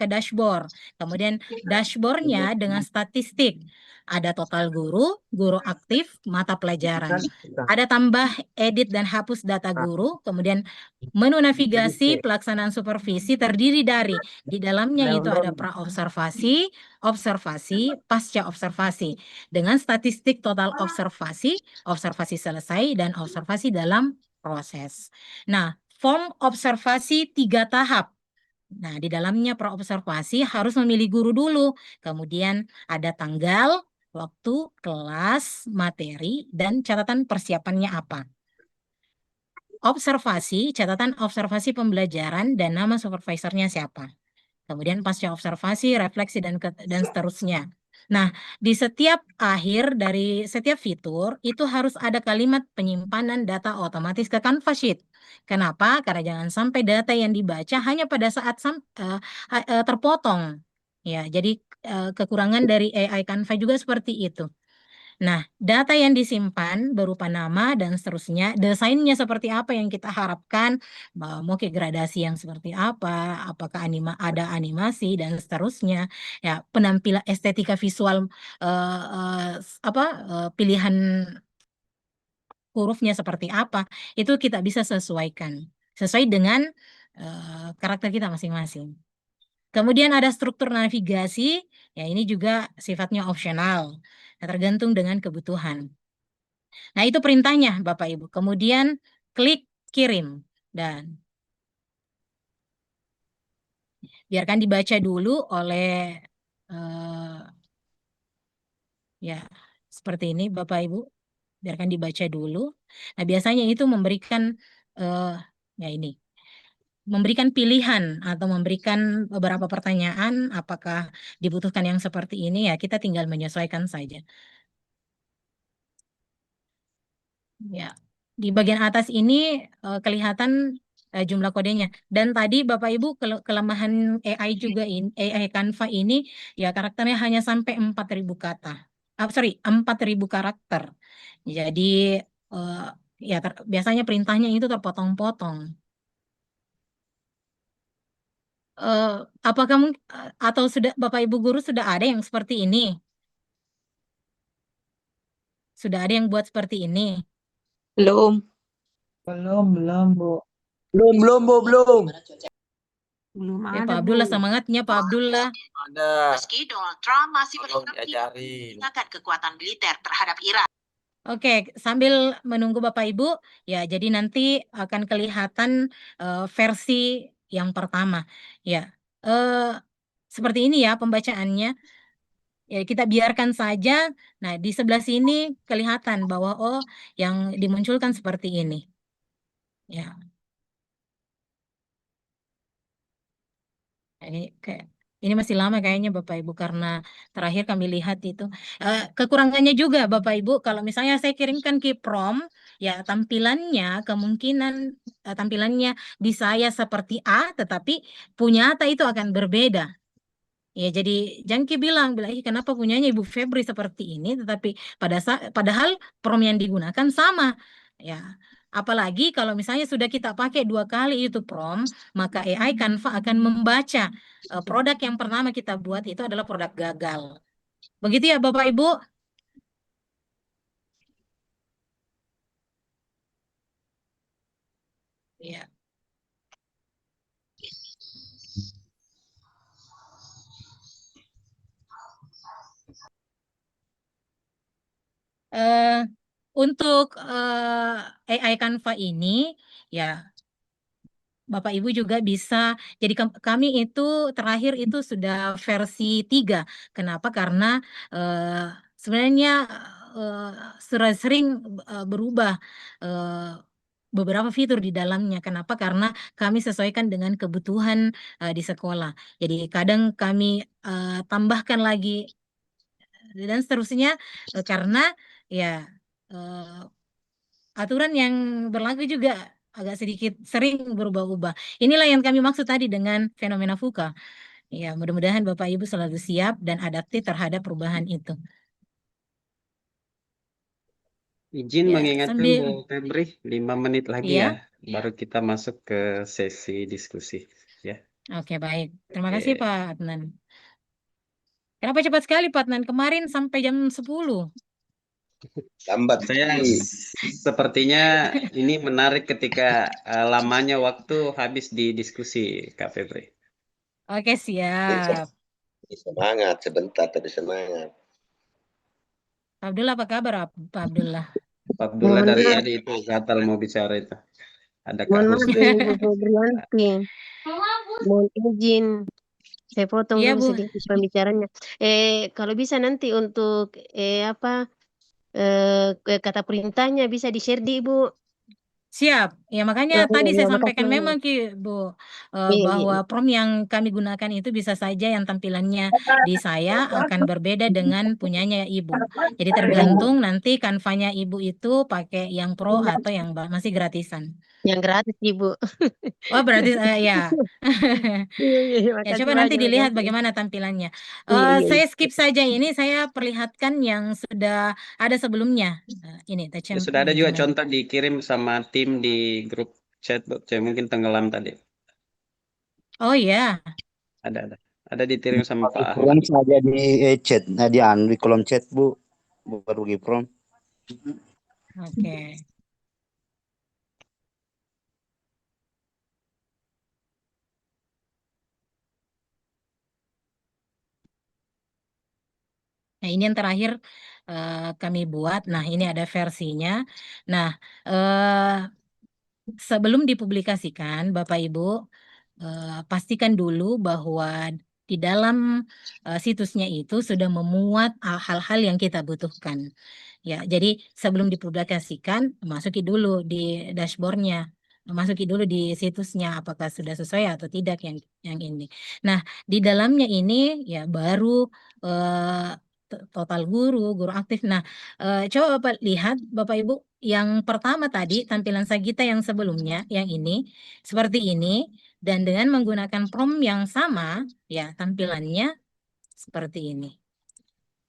dashboard. Kemudian dashboardnya dengan statistik. Ada total guru, guru aktif, mata pelajaran. Ada tambah, edit, dan hapus data guru. Kemudian menu navigasi pelaksanaan supervisi terdiri dari di dalamnya itu ada pra-observasi, observasi, pasca observasi. Dengan statistik total observasi, observasi selesai, dan observasi dalam proses. Nah, form observasi 3 tahap. Nah, di dalamnya pra-observasi harus memilih guru dulu. Kemudian ada tanggal, waktu, kelas, materi, dan catatan persiapannya apa. Observasi, catatan observasi pembelajaran, dan nama supervisornya siapa. Kemudian pasca observasi, refleksi, dan seterusnya. Nah, di setiap akhir dari setiap fitur itu harus ada kalimat penyimpanan data otomatis ke Canva Sheet. Kenapa? Karena jangan sampai data yang dibaca hanya pada saat terpotong. Ya, jadi kekurangan dari AI Canva juga seperti itu. Nah, data yang disimpan berupa nama dan seterusnya, desainnya seperti apa yang kita harapkan, mau ke gradasi yang seperti apa, apakah ada animasi dan seterusnya, ya penampilan estetika visual, pilihan hurufnya seperti apa, itu kita bisa sesuaikan sesuai dengan karakter kita masing-masing. Kemudian ada struktur navigasi, ya ini juga sifatnya opsional, tergantung dengan kebutuhan. Nah, itu perintahnya Bapak Ibu. Kemudian klik kirim dan biarkan dibaca dulu oleh Ya, seperti ini Bapak Ibu. Biarkan dibaca dulu. Nah, biasanya itu memberikan ya ini, memberikan pilihan atau memberikan beberapa pertanyaan apakah dibutuhkan yang seperti ini, ya kita tinggal menyesuaikan saja. Ya, di bagian atas ini kelihatan jumlah kodenya. Dan tadi Bapak Ibu kelemahan AI juga ini, AI Canva ini ya karakternya hanya sampai 4.000 kata. 4.000 karakter. Jadi ya biasanya perintahnya itu terpotong-potong. Apakah atau sudah Bapak Ibu guru sudah ada yang seperti ini? Sudah ada yang buat seperti ini? Belum. Belum, Bu. Belum, Bu, belum. Belum Ya, ada, Pak Abdullah, Bu. semangatnya Pak Abdullah. Ada. Meski Donald Trump masih Tolong berhenti diajarin. menggunakan kekuatan militer terhadap Iran. Oke, sambil menunggu Bapak Ibu, ya jadi nanti akan kelihatan versi yang pertama. Ya, seperti ini ya pembacaannya. Ya, kita biarkan saja. Nah, di sebelah sini kelihatan bahwa oh, yang dimunculkan seperti ini. Ya. Ini masih lama kayaknya Bapak Ibu karena terakhir kami lihat itu kekurangannya juga Bapak Ibu kalau misalnya saya kirimkan ke prom ya tampilannya kemungkinan tampilannya di saya seperti A tetapi punya A itu akan berbeda. Ya jadi Jangki bilang "Ih, kenapa punyanya Ibu Febri seperti ini tetapi padahal prom yang digunakan sama. Ya. Apalagi kalau misalnya sudah kita pakai 2 kali itu prom, maka AI Canva akan membaca produk yang pertama kita buat itu adalah produk gagal. Begitu ya Bapak Ibu? Ya. Untuk AI Canva ini ya Bapak Ibu juga bisa, jadi kami itu terakhir itu sudah versi 3. Kenapa? Karena sebenarnya sering berubah beberapa fitur di dalamnya. Kenapa? Karena kami sesuaikan dengan kebutuhan di sekolah. Jadi kadang kami tambahkan lagi dan seterusnya karena ya aturan yang berlaku juga agak sedikit sering berubah-ubah. Inilah yang kami maksud tadi dengan fenomena VUCA. Ya, mudah-mudahan Bapak Ibu selalu siap dan adaptif terhadap perubahan itu. Izin Ya, mengingatkan sambil Bu Febri, 5 menit lagi ya. ya, baru kita masuk ke sesi diskusi ya. Oke, baik. Terima kasih Oke. Pak Adnan. Kenapa cepat sekali Pak Adnan? Kemarin sampai jam 10. Lambat. Saya sepertinya ini menarik ketika lamanya waktu habis di diskusi Kak Febri. Oke, siap. Semangat sebentar tapi semangat. Pak Abdullah apa kabar Pak Abdullah? Pak Abdullah Mohon dari maaf. tadi itu gatal mau bicara itu. Ada Kak Mohon maaf Husni. Ibu Febrianti. Mohon izin. Saya potong Iya, dulu Bu. sedikit pembicaranya. Kalau bisa nanti untuk kata perintahnya bisa di-share di Ibu. Siap. Ya makanya tadi saya Makasih sampaikan banyak. memang Bu Iya. bahwa prom yang kami gunakan itu bisa saja yang tampilannya di saya akan berbeda dengan punyanya Ibu. Jadi tergantung nanti kanvanya Ibu itu pakai yang pro atau yang masih gratisan. Yang gratis Ibu. Oh berarti ya. Iya, Ya makasih coba nanti banyak, dilihat makasih. bagaimana tampilannya. Iya. Saya skip saja ini, saya perlihatkan yang sudah ada sebelumnya. Ini Ya, sudah ada juga contoh dikirim sama tim di grup chat, mungkin tenggelam tadi. Oh iya. Ada dikirim sama Pak Ahmad. Prom saja di chat, di kolom chat Bu, baru di prom. Oke. Nah, ini yang terakhir kami buat. Nah, ini ada versinya. Nah, sebelum dipublikasikan, Bapak Ibu pastikan dulu bahwa di dalam situsnya itu sudah memuat hal-hal yang kita butuhkan. Ya, jadi sebelum dipublikasikan, masuki dulu di dashboardnya, masuki dulu di situsnya apakah sudah sesuai atau tidak yang ini. Nah, di dalamnya ini ya baru total guru aktif. Nah, coba Bapak lihat Bapak Ibu yang pertama tadi tampilan Sagita yang sebelumnya, yang ini seperti ini dan dengan menggunakan prompt yang sama, ya tampilannya seperti ini.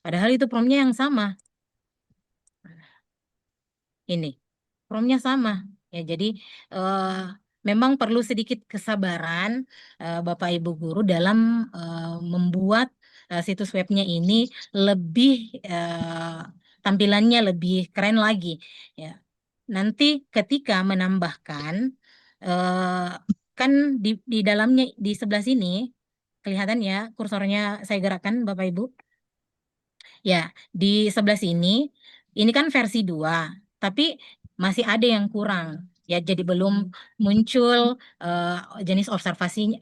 Padahal itu promptnya yang sama. Ini promptnya sama ya, jadi memang perlu sedikit kesabaran Bapak Ibu guru dalam membuat situs webnya ini lebih tampilannya lebih keren lagi ya. Nanti ketika menambahkan kan di dalamnya di sebelah sini kelihatan ya kursornya saya gerakkan Bapak Ibu. Ya, di sebelah sini, ini kan versi 2, tapi masih ada yang kurang. Ya, jadi belum muncul jenis observasinya,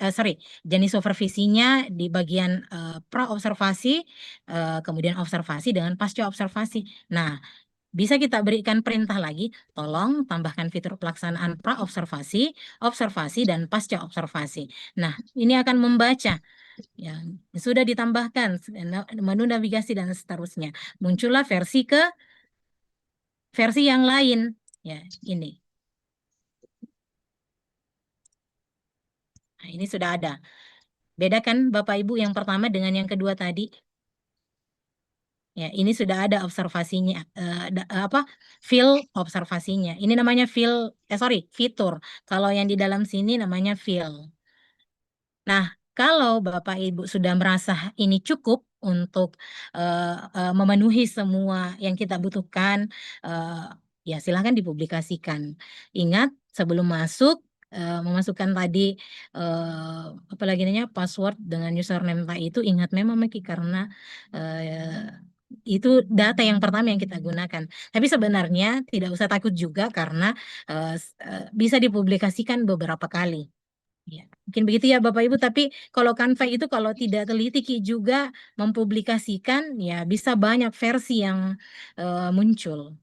jenis supervisinya di bagian pra-observasi, kemudian observasi dengan pasca observasi. Nah, bisa kita berikan perintah lagi, tolong tambahkan fitur pelaksanaan pra-observasi, observasi, dan pasca observasi. Nah, ini akan membaca. Ya, sudah ditambahkan menu navigasi dan seterusnya. Muncullah versi yang lain. Ya, ini. Nah, ini sudah ada. Bedakan Bapak Ibu yang pertama dengan yang kedua tadi. Ya, ini sudah ada observasinya, field observasinya. Ini namanya fitur. Kalau yang di dalam sini namanya field. Nah, kalau Bapak Ibu sudah merasa ini cukup untuk memenuhi semua yang kita butuhkan, ya silahkan dipublikasikan. Ingat sebelum masuk memasukkan tadi apalagi namanya password dengan username itu, ingat memang karena itu data yang pertama yang kita gunakan. Tapi sebenarnya tidak usah takut juga karena bisa dipublikasikan beberapa kali. Ya, mungkin begitu ya Bapak Ibu, tapi kalau Canva itu kalau tidak teliti juga mempublikasikan ya bisa banyak versi yang muncul.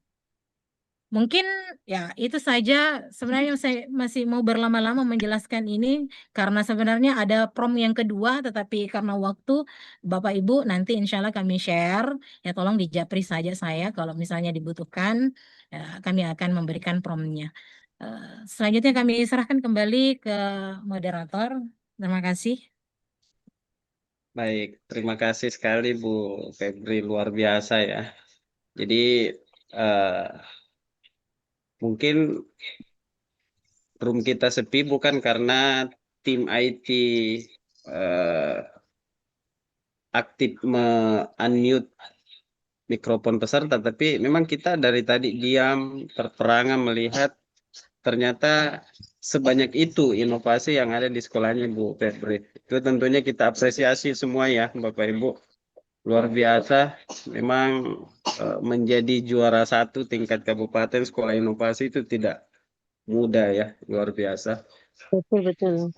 Mungkin ya itu saja, sebenarnya saya masih mau berlama-lama menjelaskan ini karena sebenarnya ada prompt yang kedua, tetapi karena waktu Bapak Ibu nanti insya Allah kami share, ya tolong dijapri saja saya kalau misalnya dibutuhkan, ya, kami akan memberikan promptnya. Selanjutnya kami serahkan kembali ke moderator. Terima kasih. Baik, terima kasih sekali Bu Febri, luar biasa ya. Jadi mungkin room kita sepi bukan karena tim IT aktif unmute mikrofon peserta, tapi memang kita dari tadi diam terperangah melihat ternyata sebanyak itu inovasi yang ada di sekolahnya Bu Febri. Itu tentunya kita apresiasi semua ya Bapak Ibu. Luar biasa, memang menjadi juara 1 tingkat kabupaten sekolah inovasi itu tidak mudah ya, luar biasa. Betul.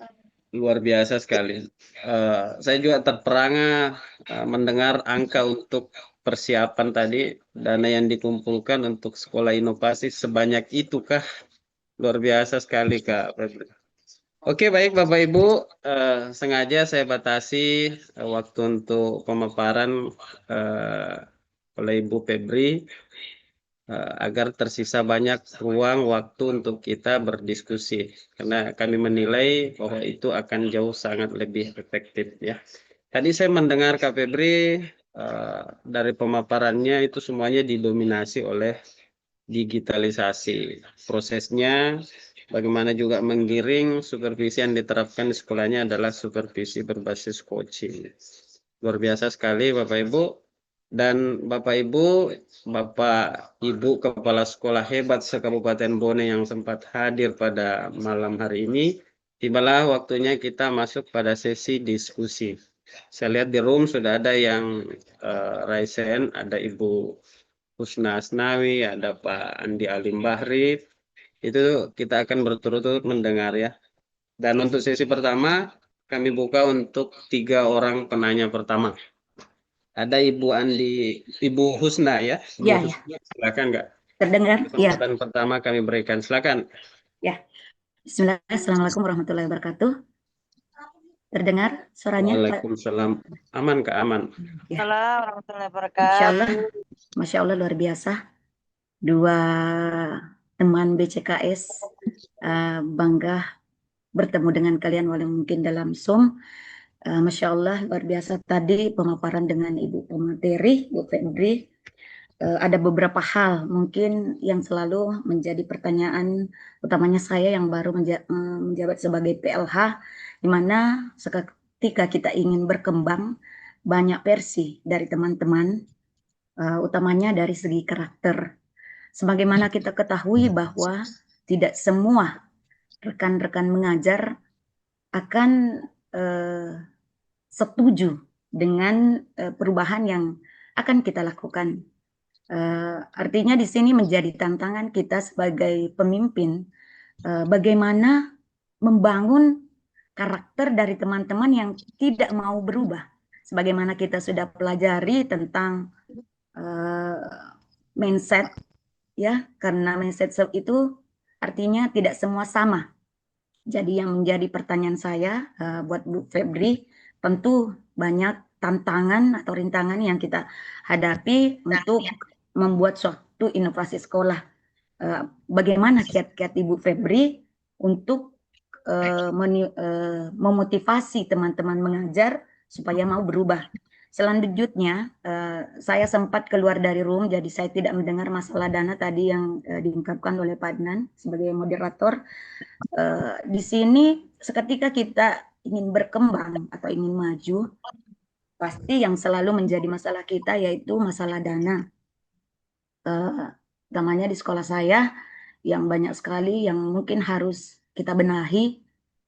Luar biasa sekali. Saya juga terperangah mendengar angka untuk persiapan tadi, dana yang dikumpulkan untuk sekolah inovasi sebanyak itu kah? Luar biasa sekali Kak Febri. Oke, baik Bapak Ibu, sengaja saya batasi waktu untuk pemaparan oleh Ibu Febri agar tersisa banyak ruang waktu untuk kita berdiskusi, karena kami menilai bahwa itu akan jauh sangat lebih efektif ya. Tadi saya mendengar Kak Febri dari pemaparannya itu semuanya didominasi oleh digitalisasi prosesnya. Bagaimana juga menggiring supervisi yang diterapkan di sekolahnya adalah supervisi berbasis coaching. Luar biasa sekali Bapak Ibu. Dan Bapak Ibu, Bapak Ibu Kepala Sekolah hebat se-Kabupaten Bone yang sempat hadir pada malam hari ini, tibalah waktunya kita masuk pada sesi diskusi. Saya lihat di room sudah ada yang raisen, ada Ibu Husna Asnawi, ada Pak Andi Alim Bahri. Itu kita akan berturut-turut mendengar ya. Dan untuk sesi pertama, kami buka untuk 3 orang penanya pertama. Ada Ibu Ibu Husna ya. Ya, Ibu Husna, silakan Kak. terdengar? Ya. Kesempatan pertama kami berikan, silakan. Ya. Bismillah, Assalamualaikum warahmatullahi wabarakatuh. Terdengar suaranya? Waalaikumsalam. Aman Kak, aman. Ya. Assalamualaikum warahmatullahi Masya Allah, wabarakatuh. Masya Allah luar biasa. 2 teman BCKS, bangga bertemu dengan kalian walau mungkin dalam Zoom. Masya Allah luar biasa tadi pemaparan dengan Ibu pemateri, Bu Febri. Ada beberapa hal mungkin yang selalu menjadi pertanyaan utamanya saya yang baru menjabat sebagai PLH, di mana ketika kita ingin berkembang banyak versi dari teman-teman, utamanya dari segi karakter. Sebagaimana kita ketahui bahwa tidak semua rekan-rekan mengajar akan setuju dengan perubahan yang akan kita lakukan. Artinya di sini menjadi tantangan kita sebagai pemimpin, bagaimana membangun karakter dari teman-teman yang tidak mau berubah. Sebagaimana kita sudah pelajari tentang mindset, ya, karena mindset itu artinya tidak semua sama. Jadi yang menjadi pertanyaan saya buat Bu Febri, tentu banyak tantangan atau rintangan yang kita hadapi untuk membuat suatu inovasi sekolah. Bagaimana kiat-kiat Ibu Febri untuk memotivasi teman-teman mengajar supaya mau berubah. Selanjutnya, saya sempat keluar dari room, jadi saya tidak mendengar masalah dana tadi yang diungkapkan oleh Pak Adnan sebagai moderator. Di sini, seketika kita ingin berkembang atau ingin maju, pasti yang selalu menjadi masalah kita yaitu masalah dana. Utamanya di sekolah saya, yang banyak sekali yang mungkin harus kita benahi.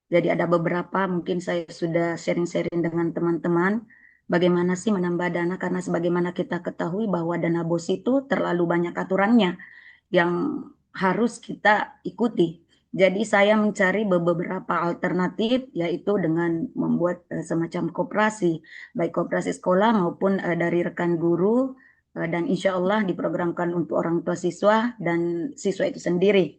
Jadi ada beberapa, mungkin saya sudah sharing-sharing dengan teman-teman, bagaimana sih menambah dana, karena sebagaimana kita ketahui bahwa dana BOS itu terlalu banyak aturannya yang harus kita ikuti. Jadi saya mencari beberapa alternatif, yaitu dengan membuat semacam koperasi, baik koperasi sekolah maupun dari rekan guru, dan insya Allah diprogramkan untuk orang tua siswa dan siswa itu sendiri.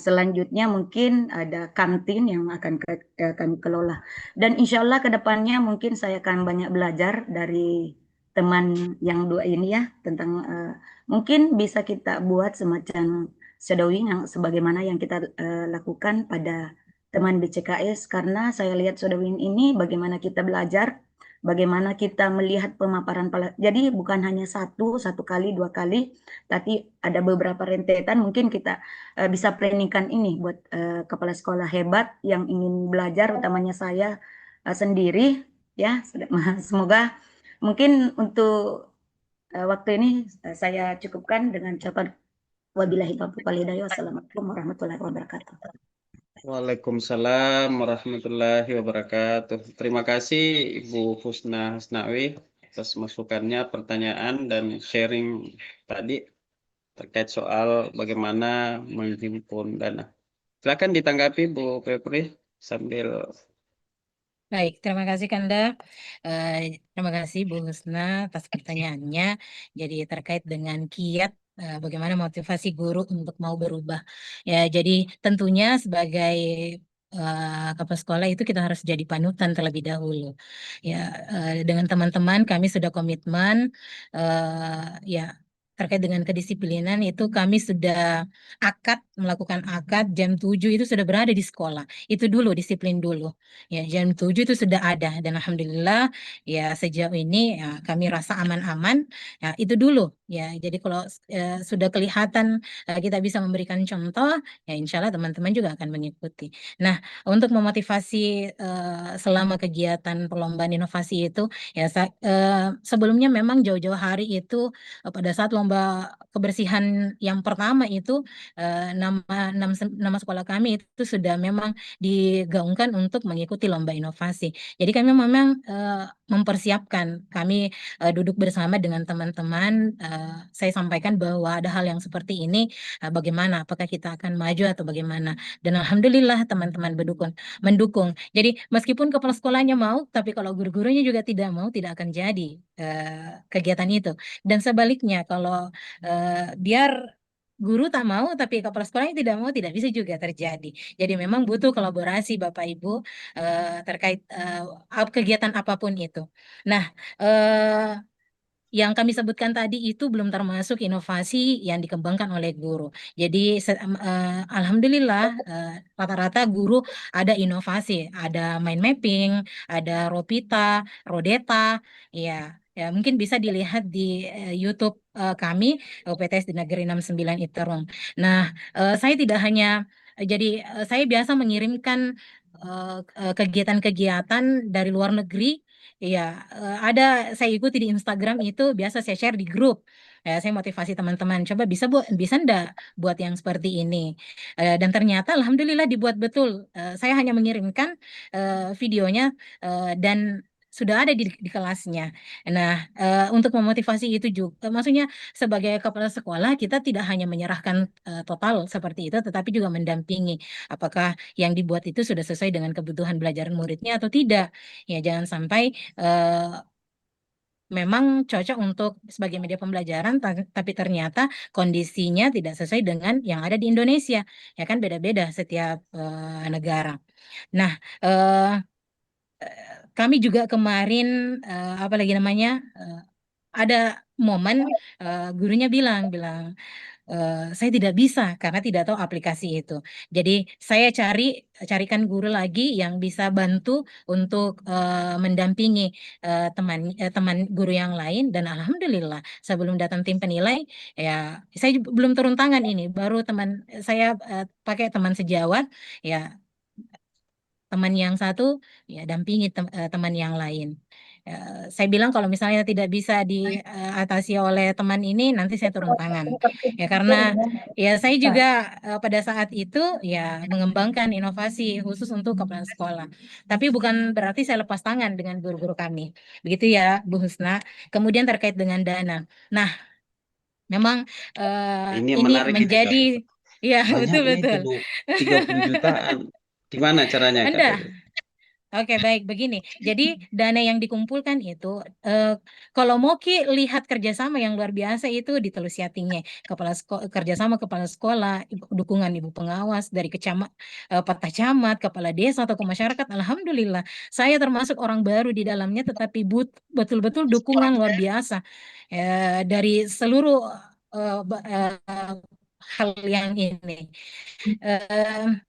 Selanjutnya mungkin ada kantin yang akan kami kelola. Dan insya Allah ke depannya mungkin saya akan banyak belajar dari teman yang 2 ini ya, tentang mungkin bisa kita buat semacam shadowing yang sebagaimana yang kita lakukan pada teman BCKS, karena saya lihat shadowing ini bagaimana kita belajar, bagaimana kita melihat pemaparan. Jadi bukan hanya satu kali, 2 kali, tapi ada beberapa rentetan. Mungkin kita bisa planningkan ini buat kepala sekolah hebat yang ingin belajar, utamanya saya sendiri ya. Semoga mungkin untuk waktu ini saya cukupkan dengan ucapan wabillahi taufiq wal hidayah. Wassalamualaikum warahmatullahi wabarakatuh. Waalaikumsalam warahmatullahi wabarakatuh. Terima kasih Ibu Husna Hasnawi atas masukannya, pertanyaan, dan sharing tadi terkait soal bagaimana menghimpun dana. Silakan ditanggapi Bu Febri sambil. Baik, terima kasih Kanda. Terima kasih Bu Husna atas pertanyaannya. Jadi terkait dengan kiat bagaimana motivasi guru untuk mau berubah. Ya, jadi tentunya sebagai kepala sekolah itu kita harus jadi panutan terlebih dahulu. Ya, dengan teman-teman kami sudah komitmen ya terkait dengan kedisiplinan itu kami sudah melakukan akad jam 7 itu sudah berada di sekolah. Itu dulu, disiplin dulu. Ya, jam 7 itu sudah ada dan alhamdulillah ya sejauh ini ya, kami rasa aman-aman. Ya, itu dulu ya. Jadi kalau sudah kelihatan kita bisa memberikan contoh, ya insya Allah teman-teman juga akan mengikuti. Nah, untuk memotivasi selama kegiatan perlombaan inovasi itu ya sebelumnya memang jauh-jauh hari itu pada saat lomba lomba kebersihan yang pertama itu nama sekolah kami itu sudah memang digaungkan untuk mengikuti lomba inovasi. Jadi kami memang mempersiapkan, kami duduk bersama dengan teman-teman, saya sampaikan bahwa ada hal yang seperti ini, bagaimana, apakah kita akan maju atau bagaimana. Dan alhamdulillah teman-teman mendukung. Jadi meskipun kepala sekolahnya mau, tapi kalau guru-gurunya juga tidak mau, tidak akan jadi kegiatan itu. Dan sebaliknya, kalau biar guru tak mau, tapi kepala sekolahnya tidak mau, tidak bisa juga terjadi. Jadi memang butuh kolaborasi Bapak Ibu terkait kegiatan apapun itu. Nah, yang kami sebutkan tadi itu belum termasuk inovasi yang dikembangkan oleh guru. Jadi alhamdulillah rata-rata guru ada inovasi, ada mind mapping, ada Ropita, Rodeta, ya. Ya, mungkin bisa dilihat di YouTube kami UPTS di Negeri 69 Iterung. Nah, saya tidak hanya jadi saya biasa mengirimkan kegiatan-kegiatan dari luar negeri. Iya, ada saya ikuti di Instagram itu biasa saya share di grup. Ya, saya motivasi teman-teman, coba bisa ndak buat yang seperti ini. Dan ternyata alhamdulillah dibuat betul. Saya hanya mengirimkan videonya dan sudah ada di kelasnya. Nah, untuk memotivasi itu juga, maksudnya sebagai kepala sekolah kita tidak hanya menyerahkan total seperti itu, tetapi juga mendampingi apakah yang dibuat itu sudah sesuai dengan kebutuhan belajar muridnya atau tidak. Ya, jangan sampai memang cocok untuk sebagai media pembelajaran, tapi ternyata kondisinya tidak sesuai dengan yang ada di Indonesia. Ya kan beda-beda setiap negara. Nah, kami juga kemarin apa lagi namanya ada momen gurunya bilang saya tidak bisa karena tidak tahu aplikasi itu. Jadi saya carikan guru lagi yang bisa bantu untuk mendampingi teman guru yang lain, dan alhamdulillah sebelum datang tim penilai ya saya belum turun tangan, ini baru teman saya pakai teman sejawat ya, teman yang satu ya dampingi teman yang lain. Saya bilang kalau misalnya tidak bisa diatasi oleh teman ini, nanti saya turun tangan. Ya karena ya saya juga pada saat itu ya mengembangkan inovasi khusus untuk kepala sekolah. Tapi bukan berarti saya lepas tangan dengan guru-guru kami. Begitu ya Bu Husna. Kemudian terkait dengan dana. Nah, memang Ini yang ini menarik itu, Kak. menjadi ya Banyaknya itu, betul-betul. Bu. 30 jutaan. Gimana caranya, Kak? Anda Oke, baik, begini. Jadi dana yang dikumpulkan itu, kalau mau lihat kerjasama yang luar biasa itu di Telus Yatingnya, kerjasama kepala sekolah, dukungan ibu pengawas dari Pak Camat, kepala desa atau ke masyarakat. Alhamdulillah, saya termasuk orang baru di dalamnya, tetapi betul-betul dukungan luar biasa dari seluruh hal yang ini.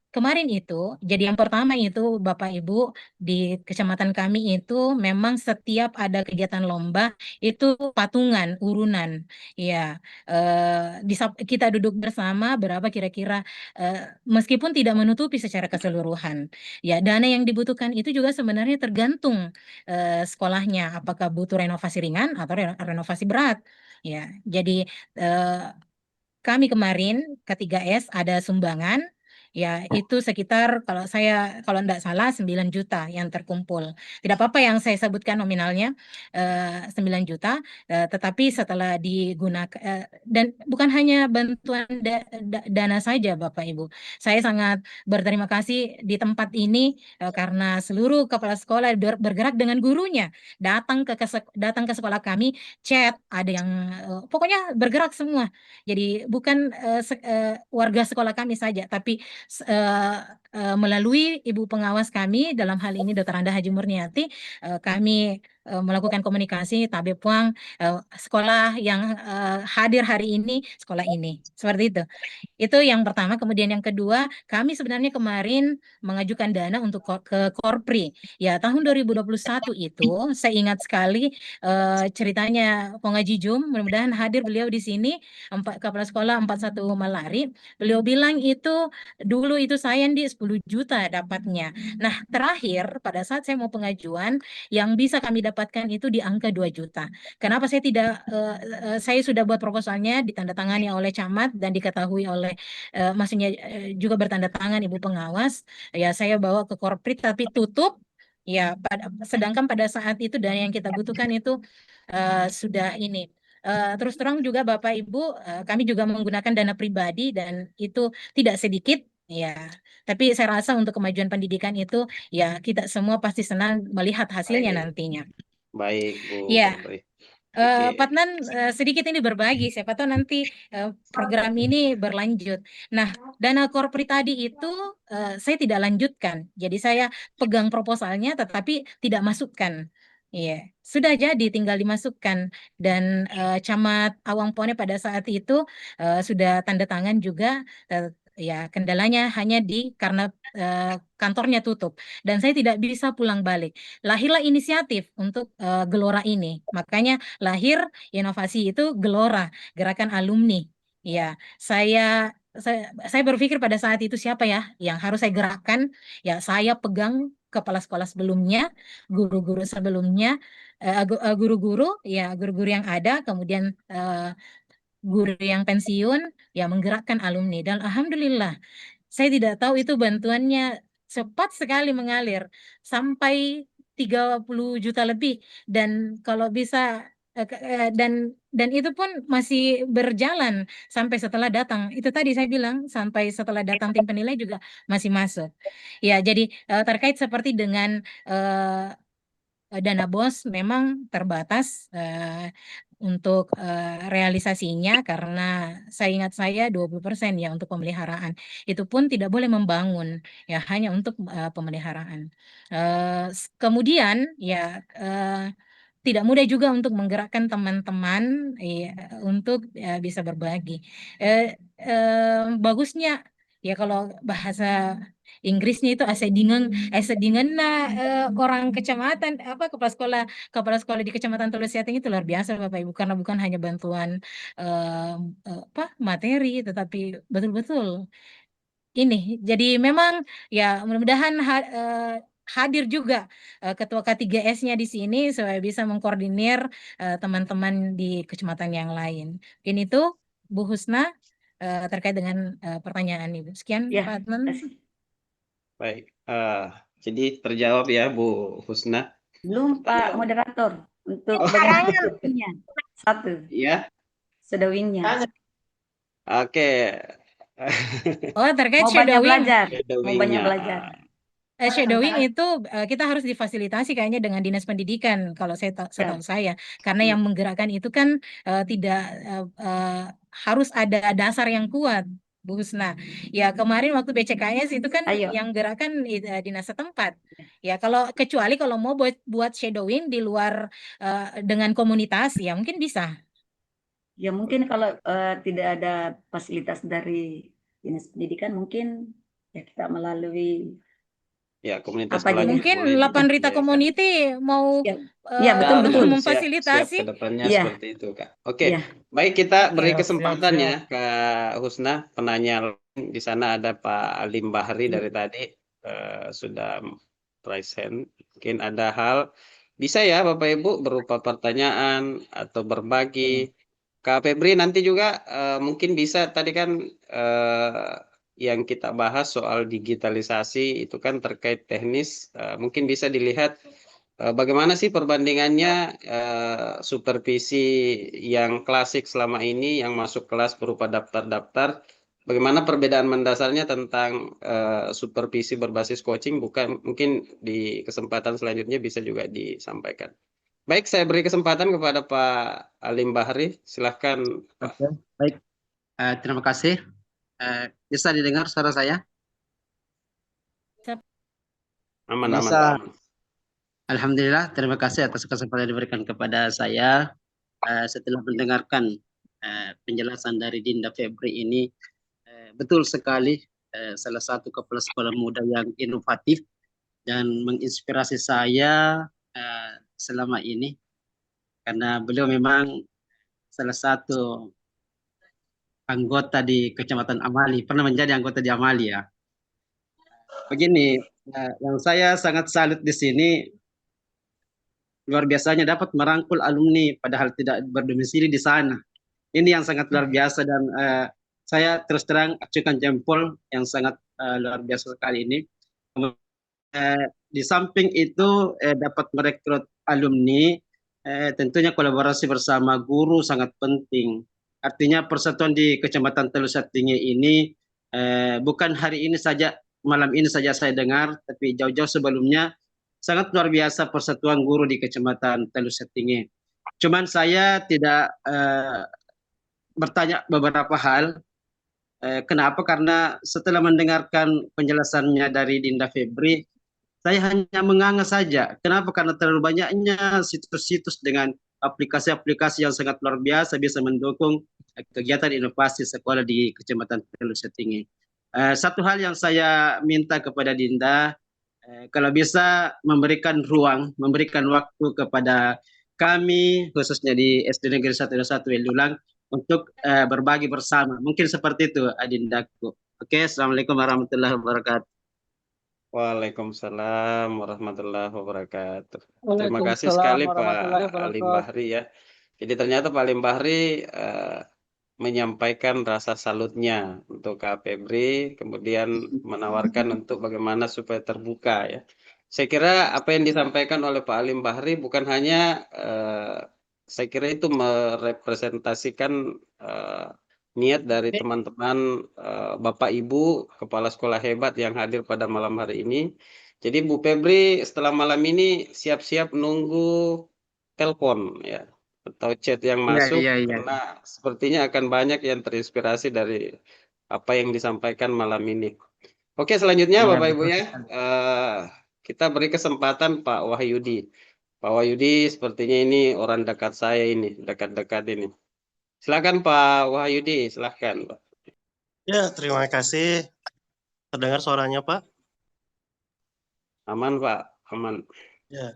Kemarin itu, jadi yang pertama itu Bapak Ibu di kecamatan kami itu memang setiap ada kegiatan lomba itu patungan, urunan, ya kita duduk bersama berapa kira-kira, meskipun tidak menutupi secara keseluruhan, ya dana yang dibutuhkan itu juga sebenarnya tergantung sekolahnya, apakah butuh renovasi ringan atau renovasi berat, ya. Jadi kami kemarin ke-3S ada sumbangan, ya itu sekitar kalau tidak salah 9 juta yang terkumpul. Tidak apa-apa yang saya sebutkan nominalnya 9 juta, tetapi setelah digunakan dan bukan hanya bantuan dana saja Bapak Ibu. Saya sangat berterima kasih di tempat ini karena seluruh kepala sekolah bergerak dengan gurunya, datang ke sekolah kami, chat, ada yang pokoknya bergerak semua. Jadi bukan warga sekolah kami saja, tapi melalui ibu pengawas kami, dalam hal ini Dr. Anda Haji Murniati, kami melakukan komunikasi Tabe Puang, sekolah yang hadir hari ini, sekolah ini. Seperti itu. Itu yang pertama. Kemudian yang kedua, kami sebenarnya kemarin mengajukan dana untuk ke Korpri. Ya, tahun 2021 itu saya ingat sekali ceritanya Pongaji Jum, mudah-mudahan hadir beliau di sini, kepala sekolah 41 Malari. Beliau bilang itu dulu itu saya di 10 juta dapatnya. Nah, terakhir pada saat saya mau pengajuan yang bisa kami dapat dapatkan itu di angka 2 juta. Kenapa saya tidak, saya sudah buat proposalnya, ditandatangani oleh camat dan diketahui oleh, maksudnya juga bertanda tangan ibu pengawas, ya saya bawa ke korprit tapi tutup, ya sedangkan pada saat itu dan yang kita butuhkan itu sudah ini. Terus terang juga Bapak Ibu, kami juga menggunakan dana pribadi dan itu tidak sedikit, ya. Tapi saya rasa untuk kemajuan pendidikan itu, ya kita semua pasti senang melihat hasilnya Baik. nantinya. Baik, Bu Ya, Febri. Pak Nan sedikit ini berbagi, siapa tahu nanti program ini berlanjut. Nah, dana korpri tadi itu saya tidak lanjutkan, jadi saya pegang proposalnya tetapi tidak masukkan. Iya, sudah jadi tinggal dimasukkan dan Camat Awangpone pada saat itu sudah tanda tangan juga. Ya, kendalanya hanya karena kantornya tutup dan saya tidak bisa pulang balik. Lahirlah inisiatif untuk Gelora ini, makanya lahir inovasi itu Gelora, gerakan alumni. Ya, saya berpikir pada saat itu siapa ya yang harus saya gerakkan? Ya, saya pegang kepala sekolah sebelumnya, guru-guru sebelumnya, guru-guru yang ada, kemudian guru yang pensiun, ya menggerakkan alumni dan alhamdulillah saya tidak tahu itu bantuannya cepat sekali mengalir sampai 30 juta lebih dan kalau bisa dan itu pun masih berjalan sampai setelah datang. Itu tadi saya bilang sampai setelah datang tim penilai juga masih masuk. Ya, jadi terkait seperti dengan dana BOS memang terbatas untuk realisasinya karena saya 20% ya untuk pemeliharaan. Itu pun tidak boleh membangun, ya hanya untuk pemeliharaan. Kemudian ya tidak mudah juga untuk menggerakkan teman-teman untuk bisa berbagi. Bagusnya ya kalau bahasa Inggrisnya itu asedingen orang kecamatan kepala sekolah di Kecamatan Tulus Siating itu luar biasa Bapak Ibu karena bukan hanya bantuan materi tetapi betul-betul ini. Jadi memang ya mudah-mudahan hadir juga ketua K3S-nya di sini supaya bisa mengkoordinir teman-teman di kecamatan yang lain. Mungkin itu Bu Husna terkait dengan pertanyaan Ibu. Sekian Ya, Pak Adnan. Baik, jadi terjawab ya Bu Husna. Belum Pak Moderator untuk bagian satu. Iya. Sudah win-nya. Oke. Oh, terkait Mau banyak shadowing. belajar. Mau banyak belajar. Shadowing itu kita harus difasilitasi kayaknya dengan Dinas Pendidikan kalau setahu saya karena yang menggerakkan itu kan tidak harus ada dasar yang kuat Bu Husna. Ya kemarin waktu BCKS itu kan yang gerakan dinas setempat. Ya kecuali kalau mau buat shadowing di luar dengan komunitas ya mungkin bisa. Ya mungkin kalau tidak ada fasilitas dari Dinas Pendidikan mungkin ya kita melalui ya komunitas mungkin 8 Rita Community mau betul memfasilitasi. Siap kedepannya seperti itu Kak. Oke, baik kita beri kesempatan ya Kak Husna, penanya di sana ada Pak Alim Bahri dari tadi sudah raise hand. Mungkin ada hal bisa ya Bapak Ibu berupa pertanyaan atau berbagi. Kak Febri nanti juga mungkin bisa tadi kan yang kita bahas soal digitalisasi itu kan terkait teknis, mungkin bisa dilihat bagaimana sih perbandingannya supervisi yang klasik selama ini yang masuk kelas berupa daftar-daftar, bagaimana perbedaan mendasarnya tentang supervisi berbasis coaching, bukan mungkin di kesempatan selanjutnya bisa juga disampaikan. Baik, saya beri kesempatan kepada Pak Alim Bahri, silahkan Pak. Baik, terima kasih. Bisa didengar suara saya? Aman. Alhamdulillah, terima kasih atas kesempatan yang diberikan kepada saya. Setelah mendengarkan penjelasan dari Dinda Febri ini, betul sekali salah satu kepala sekolah muda yang inovatif dan menginspirasi saya selama ini, karena beliau memang salah satu anggota di Kecamatan Amali, pernah menjadi anggota di Amali ya. Begini, yang saya sangat salut di sini, luar biasanya dapat merangkul alumni padahal tidak berdomisili di sana. Ini yang sangat luar biasa dan saya terus terang acungkan jempol yang sangat luar biasa sekali ini. Di samping itu dapat merekrut alumni, tentunya kolaborasi bersama guru sangat penting. Artinya persatuan di Kecamatan Telusa Tinggi ini bukan hari ini saja, malam ini saja saya dengar, tapi jauh-jauh sebelumnya sangat luar biasa persatuan guru di Kecamatan Telusa Tinggi. Cuman saya tidak bertanya beberapa hal. Kenapa? Karena setelah mendengarkan penjelasannya dari Dinda Febri, saya hanya menganga saja. Kenapa? Karena terlalu banyaknya situs-situs dengan aplikasi-aplikasi yang sangat luar biasa bisa mendukung kegiatan inovasi sekolah di Kecamatan Telusa Tinggi. Satu hal yang saya minta kepada Dinda, kalau bisa memberikan ruang, memberikan waktu kepada kami, khususnya di SD Negeri 121 Welulang, untuk berbagi bersama. Mungkin seperti itu, Adindaku. Oke, Assalamualaikum warahmatullahi wabarakatuh. Waalaikumsalam warahmatullahi wabarakatuh. Terima kasih sekali Pak Alim Bahri ya. Jadi ternyata Pak Alim Bahri menyampaikan rasa salutnya untuk Kak Febri, kemudian menawarkan untuk bagaimana supaya terbuka ya. Saya kira apa yang disampaikan oleh Pak Alim Bahri bukan hanya saya kira itu merepresentasikan niat dari teman-teman Bapak Ibu Kepala Sekolah hebat yang hadir pada malam hari ini. Jadi Bu Febri setelah malam ini siap-siap nunggu telepon ya atau chat yang masuk karena sepertinya akan banyak yang terinspirasi dari apa yang disampaikan malam ini. Oke, selanjutnya Bapak Ibu ya, kita beri kesempatan Pak Wahyudi. Pak Wahyudi sepertinya ini orang dekat saya ini, dekat-dekat ini. Silakan Pak Wahyudi, silakan Pak. Ya, terima kasih. Terdengar suaranya Pak? Aman Pak, aman. Ya,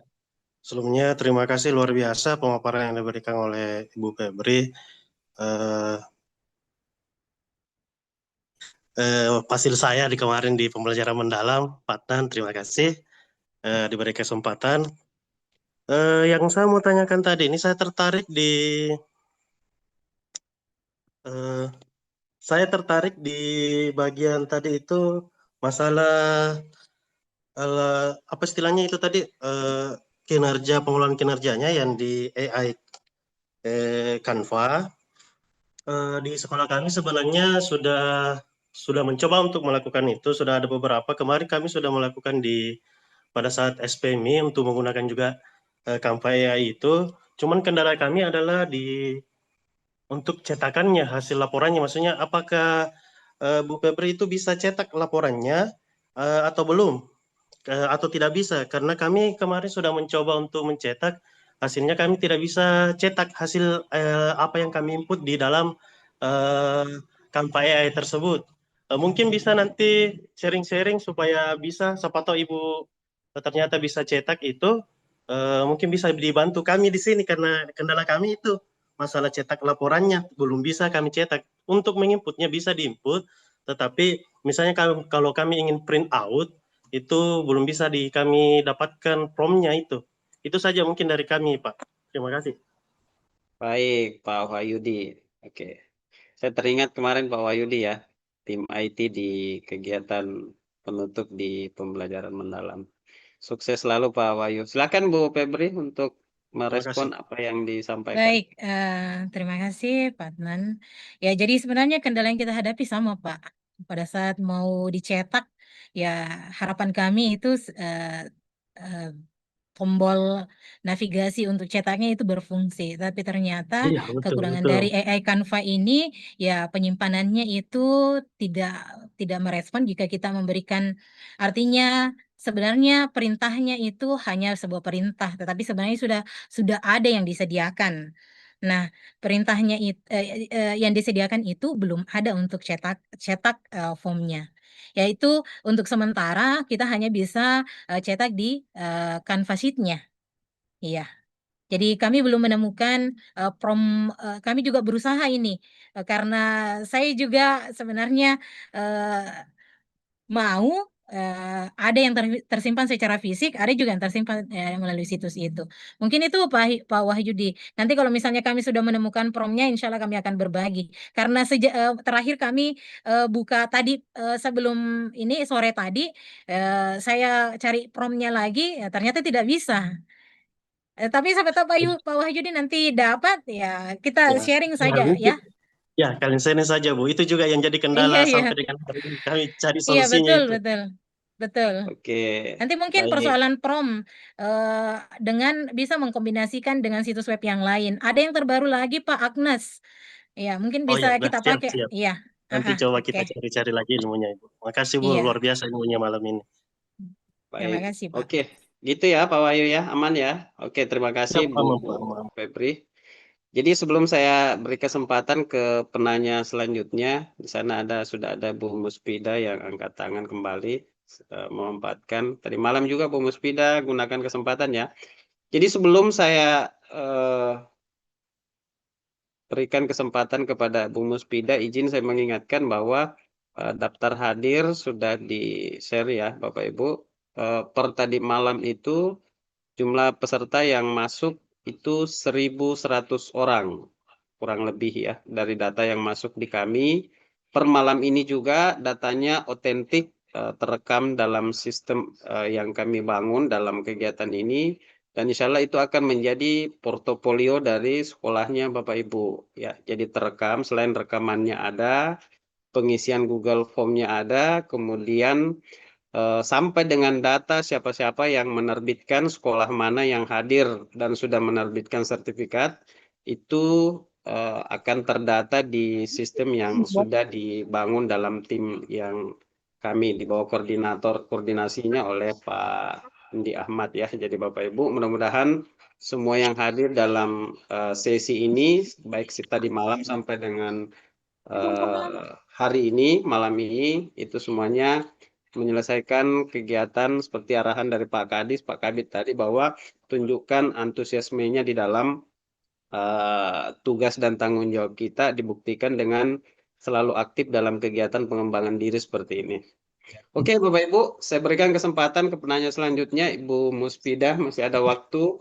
sebelumnya terima kasih luar biasa pemaparan yang diberikan oleh Ibu Febri. Hasil saya di kemarin di pembelajaran mendalam, Pak Tan, terima kasih diberi kesempatan. Yang saya mau tanyakan tadi, ini saya tertarik di bagian tadi itu masalah apa istilahnya itu tadi kinerja, pengelolaan kinerjanya yang di AI Canva. Di sekolah kami sebenarnya sudah mencoba untuk melakukan itu, sudah ada beberapa. Kemarin kami sudah melakukan pada saat SPMI untuk menggunakan juga Canva AI itu. Cuman kendala kami adalah untuk cetakannya, hasil laporannya. Maksudnya apakah Bu Febri itu bisa cetak laporannya atau belum? Atau tidak bisa? Karena kami kemarin sudah mencoba untuk mencetak, hasilnya kami tidak bisa cetak hasil apa yang kami input di dalam Canva AI tersebut. Mungkin bisa nanti sharing-sharing supaya bisa, siapa tahu Ibu ternyata bisa cetak itu, mungkin bisa dibantu kami di sini karena kendala kami itu masalah cetak laporannya belum bisa kami cetak. Untuk menginputnya bisa diinput, tetapi misalnya kalau kami ingin print out itu belum bisa kami dapatkan promnya itu. Itu saja mungkin dari kami Pak. Terima kasih. Baik Pak Wahyudi. Oke. Saya teringat kemarin Pak Wahyudi ya, tim IT di kegiatan penutup di pembelajaran mendalam. Sukses selalu Pak Wahyu. Silakan Bu Febri untuk merespon apa yang disampaikan. Baik, terima kasih Pak Adnan. Ya, jadi sebenarnya kendala yang kita hadapi sama Pak. Pada saat mau dicetak, ya harapan kami itu tombol navigasi untuk cetaknya itu berfungsi, tapi ternyata kekurangan dari AI Canva ini ya penyimpanannya itu tidak merespon jika kita memberikan, artinya sebenarnya perintahnya itu hanya sebuah perintah, tetapi sebenarnya sudah ada yang disediakan. Nah, perintahnya yang disediakan itu belum ada untuk cetak formnya. Yaitu untuk sementara kita hanya bisa cetak di Canva sheet-nya. Iya. Jadi kami belum menemukan kami juga berusaha ini karena saya juga sebenarnya mau ada yang tersimpan secara fisik, ada juga yang tersimpan melalui situs itu. Mungkin itu Pak Wahyudi. Nanti kalau misalnya kami sudah menemukan promnya, insya Allah kami akan berbagi. Karena terakhir kami buka tadi sebelum ini sore tadi, saya cari promnya lagi, ya, ternyata tidak bisa. Tapi sampai tahu Pak Wahyudi nanti dapat, ya kita sharing saja ya. Ya, kalian sharing saja Bu. Itu juga yang jadi kendala sampai dengan hari ini. Kami cari Iya solusinya itu. betul. Oke. Nanti mungkin persoalan prom dengan bisa mengkombinasikan dengan situs web yang lain. Ada yang terbaru lagi Pak Agnes. Ya, mungkin bisa kita pakai. Siap. Iya. Nanti coba kita cari-cari lagi ilmunya Ibu. Makasih Bu, luar biasa ilmunya malam ini. Terima kasih Pak. Oke, gitu ya Pak Wahyu ya, aman ya. Oke, terima kasih Bu Febri. Jadi sebelum saya beri kesempatan ke penanya selanjutnya, di sana sudah ada Bu Muspida yang angkat tangan kembali, memanfaatkan. Tadi malam juga Bu Muspida gunakan kesempatan ya. Jadi sebelum saya berikan kesempatan kepada Bu Muspida, izin saya mengingatkan bahwa daftar hadir sudah di-share ya Bapak Ibu. Per tadi malam itu jumlah peserta yang masuk itu 1.100 orang kurang lebih ya dari data yang masuk di kami. Per malam ini juga datanya otentik, terekam dalam sistem yang kami bangun dalam kegiatan ini, dan insya Allah itu akan menjadi portofolio dari sekolahnya Bapak Ibu ya. Jadi terekam, selain rekamannya ada, pengisian Google Form-nya ada, kemudian sampai dengan data siapa-siapa yang menerbitkan, sekolah mana yang hadir dan sudah menerbitkan sertifikat, itu akan terdata di sistem yang sudah dibangun dalam tim yang kami di bawah koordinasinya oleh Pak Andi Ahmad ya. Jadi Bapak Ibu, mudah-mudahan semua yang hadir dalam sesi ini, baik tadi malam sampai dengan hari ini, malam ini, itu semuanya menyelesaikan kegiatan seperti arahan dari Pak Kadis, Pak Kabid tadi, bahwa tunjukkan antusiasmenya di dalam tugas dan tanggung jawab kita, dibuktikan dengan selalu aktif dalam kegiatan pengembangan diri seperti ini. Oke Bapak Ibu, saya berikan kesempatan ke penanya selanjutnya. Ibu Muspida, masih ada waktu.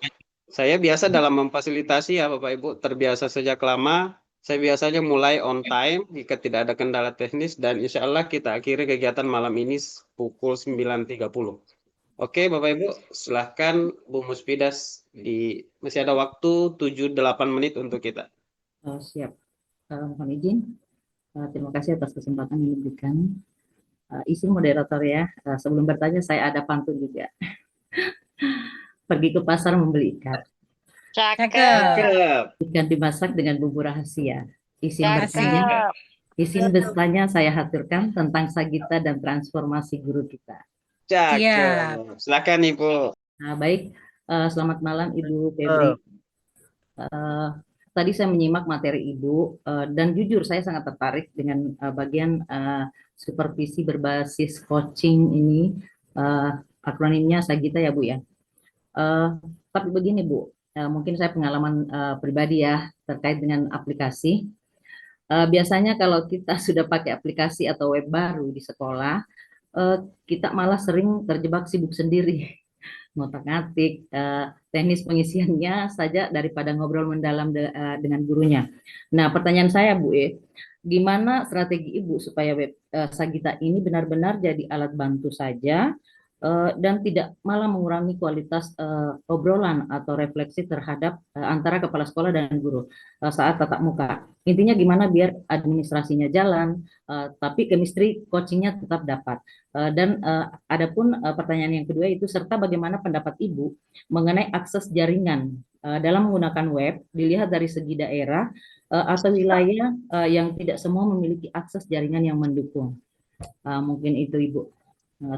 Saya biasa dalam memfasilitasi ya Bapak Ibu, terbiasa sejak lama. Saya biasanya mulai on time jika tidak ada kendala teknis, dan insya Allah kita akhiri kegiatan malam ini pukul 9.30. Oke Bapak Ibu, silahkan Bu Muspidas, masih ada waktu 7-8 menit untuk kita. Siap. Mohon izin. Terima kasih atas kesempatan yang diberikan. Izin moderator ya, sebelum bertanya saya ada pantun juga. Pergi ke pasar membeli ikan. Cakep. Ikan dimasak dengan bumbu rahasia. Izin bertanya saya haturkan tentang Sagita dan transformasi guru kita. Cakep. Silakan Ibu. Nah, baik, selamat malam Ibu Febri. Tadi saya menyimak materi Ibu dan jujur saya sangat tertarik dengan bagian supervisi berbasis coaching ini, akronimnya Sagita ya Bu ya. Tapi begini Bu, mungkin saya pengalaman pribadi ya terkait dengan aplikasi. Biasanya kalau kita sudah pakai aplikasi atau web baru di sekolah, kita malah sering terjebak sibuk sendiri, ngotak-ngatik, teknis pengisiannya saja daripada ngobrol mendalam dengan gurunya. Nah, pertanyaan saya Bu, gimana strategi Ibu supaya web Sagita ini benar-benar jadi alat bantu saja dan tidak malah mengurangi kualitas obrolan atau refleksi terhadap antara kepala sekolah dan guru saat tatap muka. Intinya gimana biar administrasinya jalan, tapi chemistry coachingnya tetap dapat. Dan adapun pertanyaan yang kedua itu, serta bagaimana pendapat Ibu mengenai akses jaringan dalam menggunakan web, dilihat dari segi daerah atau wilayah yang tidak semua memiliki akses jaringan yang mendukung. Mungkin itu Ibu.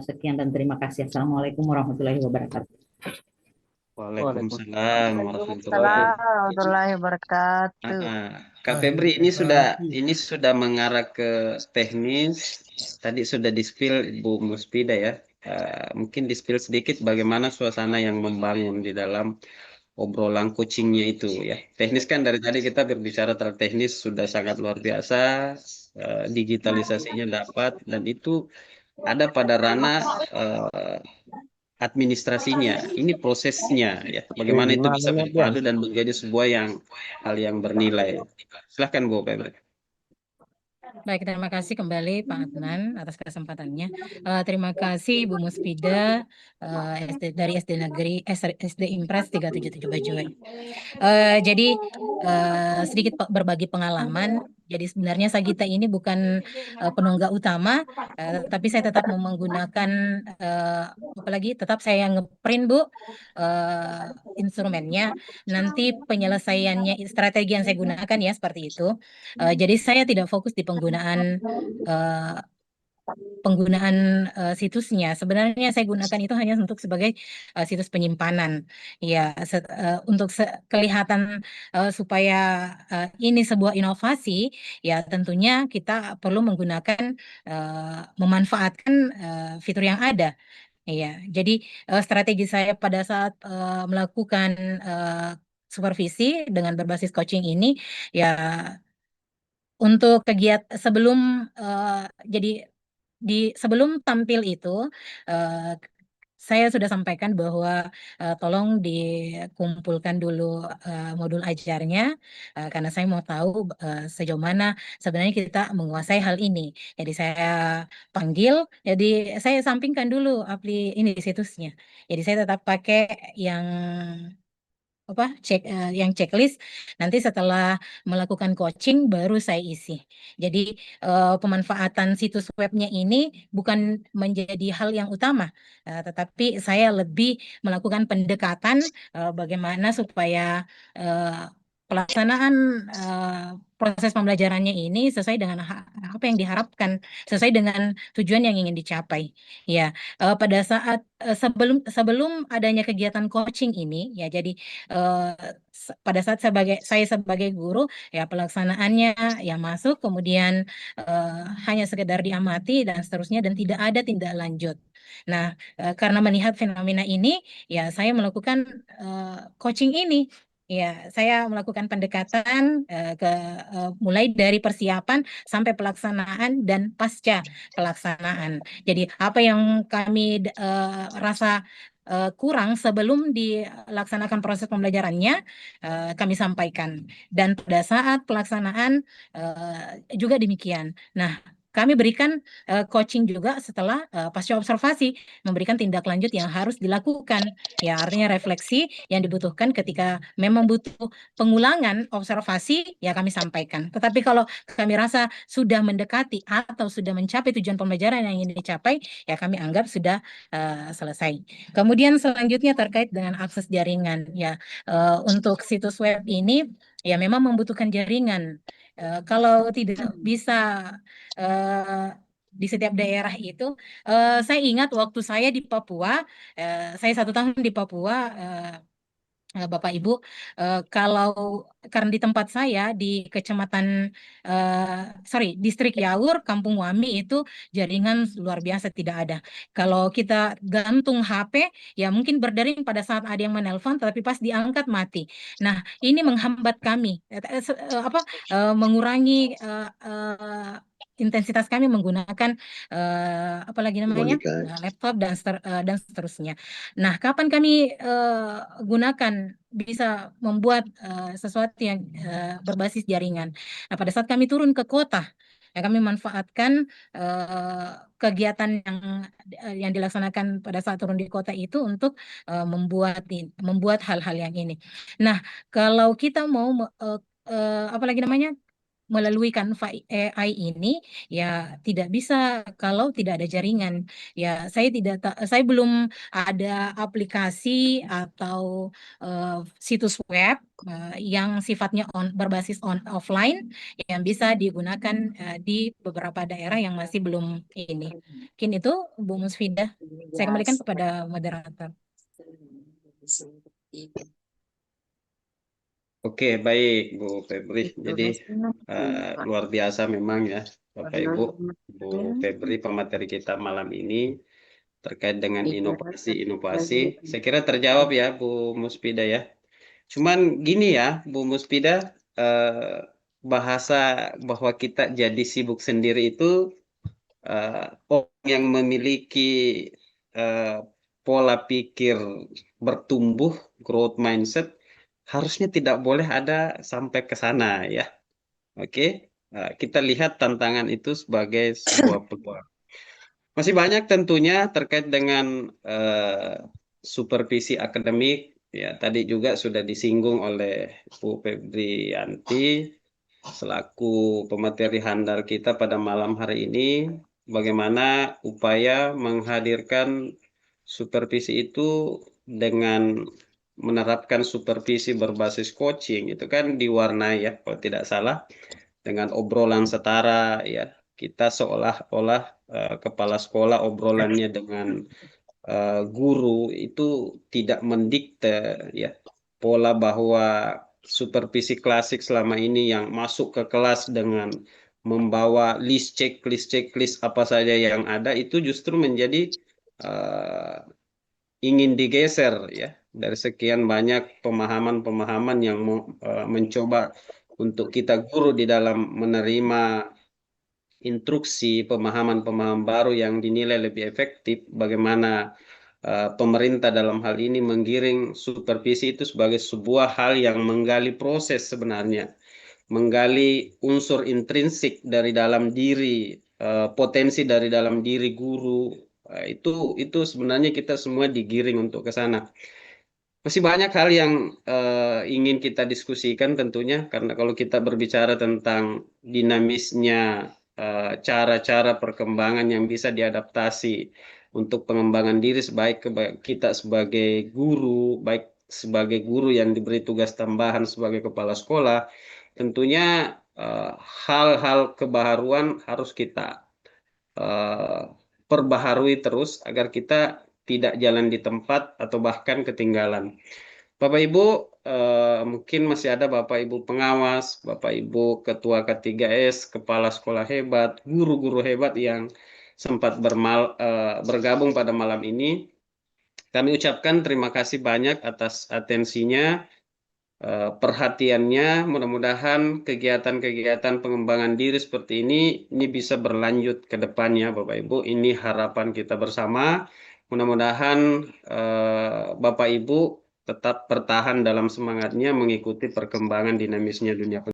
Sekian dan terima kasih. Assalamualaikum warahmatullahi wabarakatuh. Waalaikumsalam warahmatullahi wabarakatuh. Kak Febri, ini sudah mengarah ke teknis. Tadi sudah di-spill Bu Muspida ya. Mungkin di-spill sedikit bagaimana suasana yang membangun di dalam obrolan coachingnya itu ya. Teknis kan dari tadi kita berbicara tentang teknis sudah sangat luar biasa, digitalisasinya dapat, dan itu ada pada ranah administrasinya. Ini prosesnya ya, bagaimana itu bisa berpadu dan menjadi sebuah hal yang bernilai. Silahkan Bu Febri. Baik, terima kasih kembali Pak Adnan atas kesempatannya. Terima kasih Bu Muspida dari SD Negeri SD Impres 377 Bajoy. Jadi sedikit berbagi pengalaman. Jadi sebenarnya Sagita ini bukan penunggak utama, tapi saya tetap mau menggunakan apalagi tetap saya ngeprint Bu instrumennya. Nanti penyelesaiannya strategi yang saya gunakan ya seperti itu. Jadi saya tidak fokus di penggunaan situsnya. Sebenarnya saya gunakan itu hanya untuk sebagai situs penyimpanan. Ya, untuk kelihatan supaya ini sebuah inovasi, ya tentunya kita perlu menggunakan memanfaatkan fitur yang ada. Iya, jadi strategi saya pada saat melakukan supervisi dengan berbasis coaching ini, ya untuk kegiatan sebelum jadi sebelum tampil itu saya sudah sampaikan bahwa tolong dikumpulkan dulu modul ajarnya karena saya mau tahu sejauh mana sebenarnya kita menguasai hal ini. Jadi saya panggil, jadi saya sampingkan dulu ini situsnya. Jadi saya tetap pakai yang yang checklist. Nanti setelah melakukan coaching baru saya isi. Jadi pemanfaatan situs webnya ini bukan menjadi hal yang utama, tetapi saya lebih melakukan pendekatan bagaimana supaya pelaksanaan proses pembelajarannya ini sesuai dengan apa yang diharapkan, sesuai dengan tujuan yang ingin dicapai. Ya, pada saat sebelum adanya kegiatan coaching ini, ya jadi pada saat saya sebagai guru, ya pelaksanaannya yang masuk, kemudian hanya sekedar diamati dan seterusnya dan tidak ada tindak lanjut. Nah, karena melihat fenomena ini, ya saya melakukan coaching ini. Ya, saya melakukan pendekatan mulai dari persiapan sampai pelaksanaan dan pasca pelaksanaan. Jadi apa yang kami rasa kurang sebelum dilaksanakan proses pembelajarannya kami sampaikan, dan pada saat pelaksanaan juga demikian. Nah, kami berikan coaching juga setelah pasca observasi, memberikan tindak lanjut yang harus dilakukan. Ya, artinya refleksi yang dibutuhkan ketika memang butuh pengulangan observasi, ya kami sampaikan. Tetapi kalau kami rasa sudah mendekati atau sudah mencapai tujuan pembelajaran yang ingin dicapai, ya kami anggap sudah selesai. Kemudian selanjutnya terkait dengan akses jaringan. Ya, untuk situs web ini, ya memang membutuhkan jaringan. Kalau tidak bisa di setiap daerah itu, saya ingat waktu saya di Papua, saya 1 tahun di Papua, Bapak Ibu, kalau karena di tempat saya di kecamatan distrik Yaur, Kampung Wami itu jaringan luar biasa tidak ada. Kalau kita gantung HP, ya mungkin berdering pada saat ada yang menelpon, tapi pas diangkat mati. Nah, ini menghambat kami, mengurangi intensitas kami menggunakan apalagi namanya laptop dan seterusnya. Nah, kapan kami gunakan bisa membuat sesuatu yang berbasis jaringan. Nah, pada saat kami turun ke kota, ya kami manfaatkan kegiatan yang dilaksanakan pada saat turun di kota itu untuk membuat hal-hal yang ini. Nah, kalau kita mau apalagi namanya melalui Canva AI ini, ya tidak bisa kalau tidak ada jaringan. Ya, saya belum ada aplikasi atau situs web yang sifatnya berbasis offline yang bisa digunakan di beberapa daerah yang masih belum ini. Mungkin itu Bu Musfidah. Saya kembalikan kepada moderator. Oke, baik Bu Febri. Jadi luar biasa memang ya Bapak Ibu, Bu Febri pemateri kita malam ini terkait dengan inovasi-inovasi. Saya kira terjawab ya Bu Muspida ya. Cuman gini ya Bu Muspida, bahasa bahwa kita jadi sibuk sendiri itu orang yang memiliki pola pikir bertumbuh, growth mindset, harusnya tidak boleh ada sampai ke sana ya. Oke, kita lihat tantangan itu sebagai sebuah peluang. Masih banyak tentunya terkait dengan supervisi akademik. Ya, tadi juga sudah disinggung oleh Bu Febrianti selaku pemateri handal kita pada malam hari ini, bagaimana upaya menghadirkan supervisi itu dengan menerapkan supervisi berbasis coaching itu kan diwarnai ya kalau tidak salah dengan obrolan setara ya. Kita seolah-olah kepala sekolah obrolannya dengan guru itu tidak mendikte ya pola bahwa supervisi klasik selama ini yang masuk ke kelas dengan membawa list checklist apa saja yang ada itu justru menjadi ingin digeser ya dari sekian banyak pemahaman-pemahaman yang mencoba untuk kita guru di dalam menerima instruksi pemahaman-pemahaman baru yang dinilai lebih efektif, bagaimana pemerintah dalam hal ini menggiring supervisi itu sebagai sebuah hal yang menggali proses sebenarnya, menggali unsur intrinsik dari dalam diri, potensi dari dalam diri guru, itu sebenarnya kita semua digiring untuk ke sana. Masih banyak hal yang ingin kita diskusikan tentunya, karena kalau kita berbicara tentang dinamisnya cara-cara perkembangan yang bisa diadaptasi untuk pengembangan diri kita sebagai guru, baik sebagai guru yang diberi tugas tambahan sebagai kepala sekolah, tentunya hal-hal kebaharuan harus kita perbaharui terus agar kita tidak jalan di tempat atau bahkan ketinggalan. Bapak Ibu, mungkin masih ada Bapak Ibu pengawas, Bapak Ibu ketua K3S, kepala sekolah hebat, guru-guru hebat yang sempat bergabung pada malam ini. Kami ucapkan terima kasih banyak atas atensinya, perhatiannya. Mudah-mudahan kegiatan-kegiatan pengembangan diri seperti ini bisa berlanjut ke depannya Bapak Ibu. Ini harapan kita bersama. Mudah-mudahan Bapak Ibu tetap bertahan dalam semangatnya mengikuti perkembangan dinamisnya dunia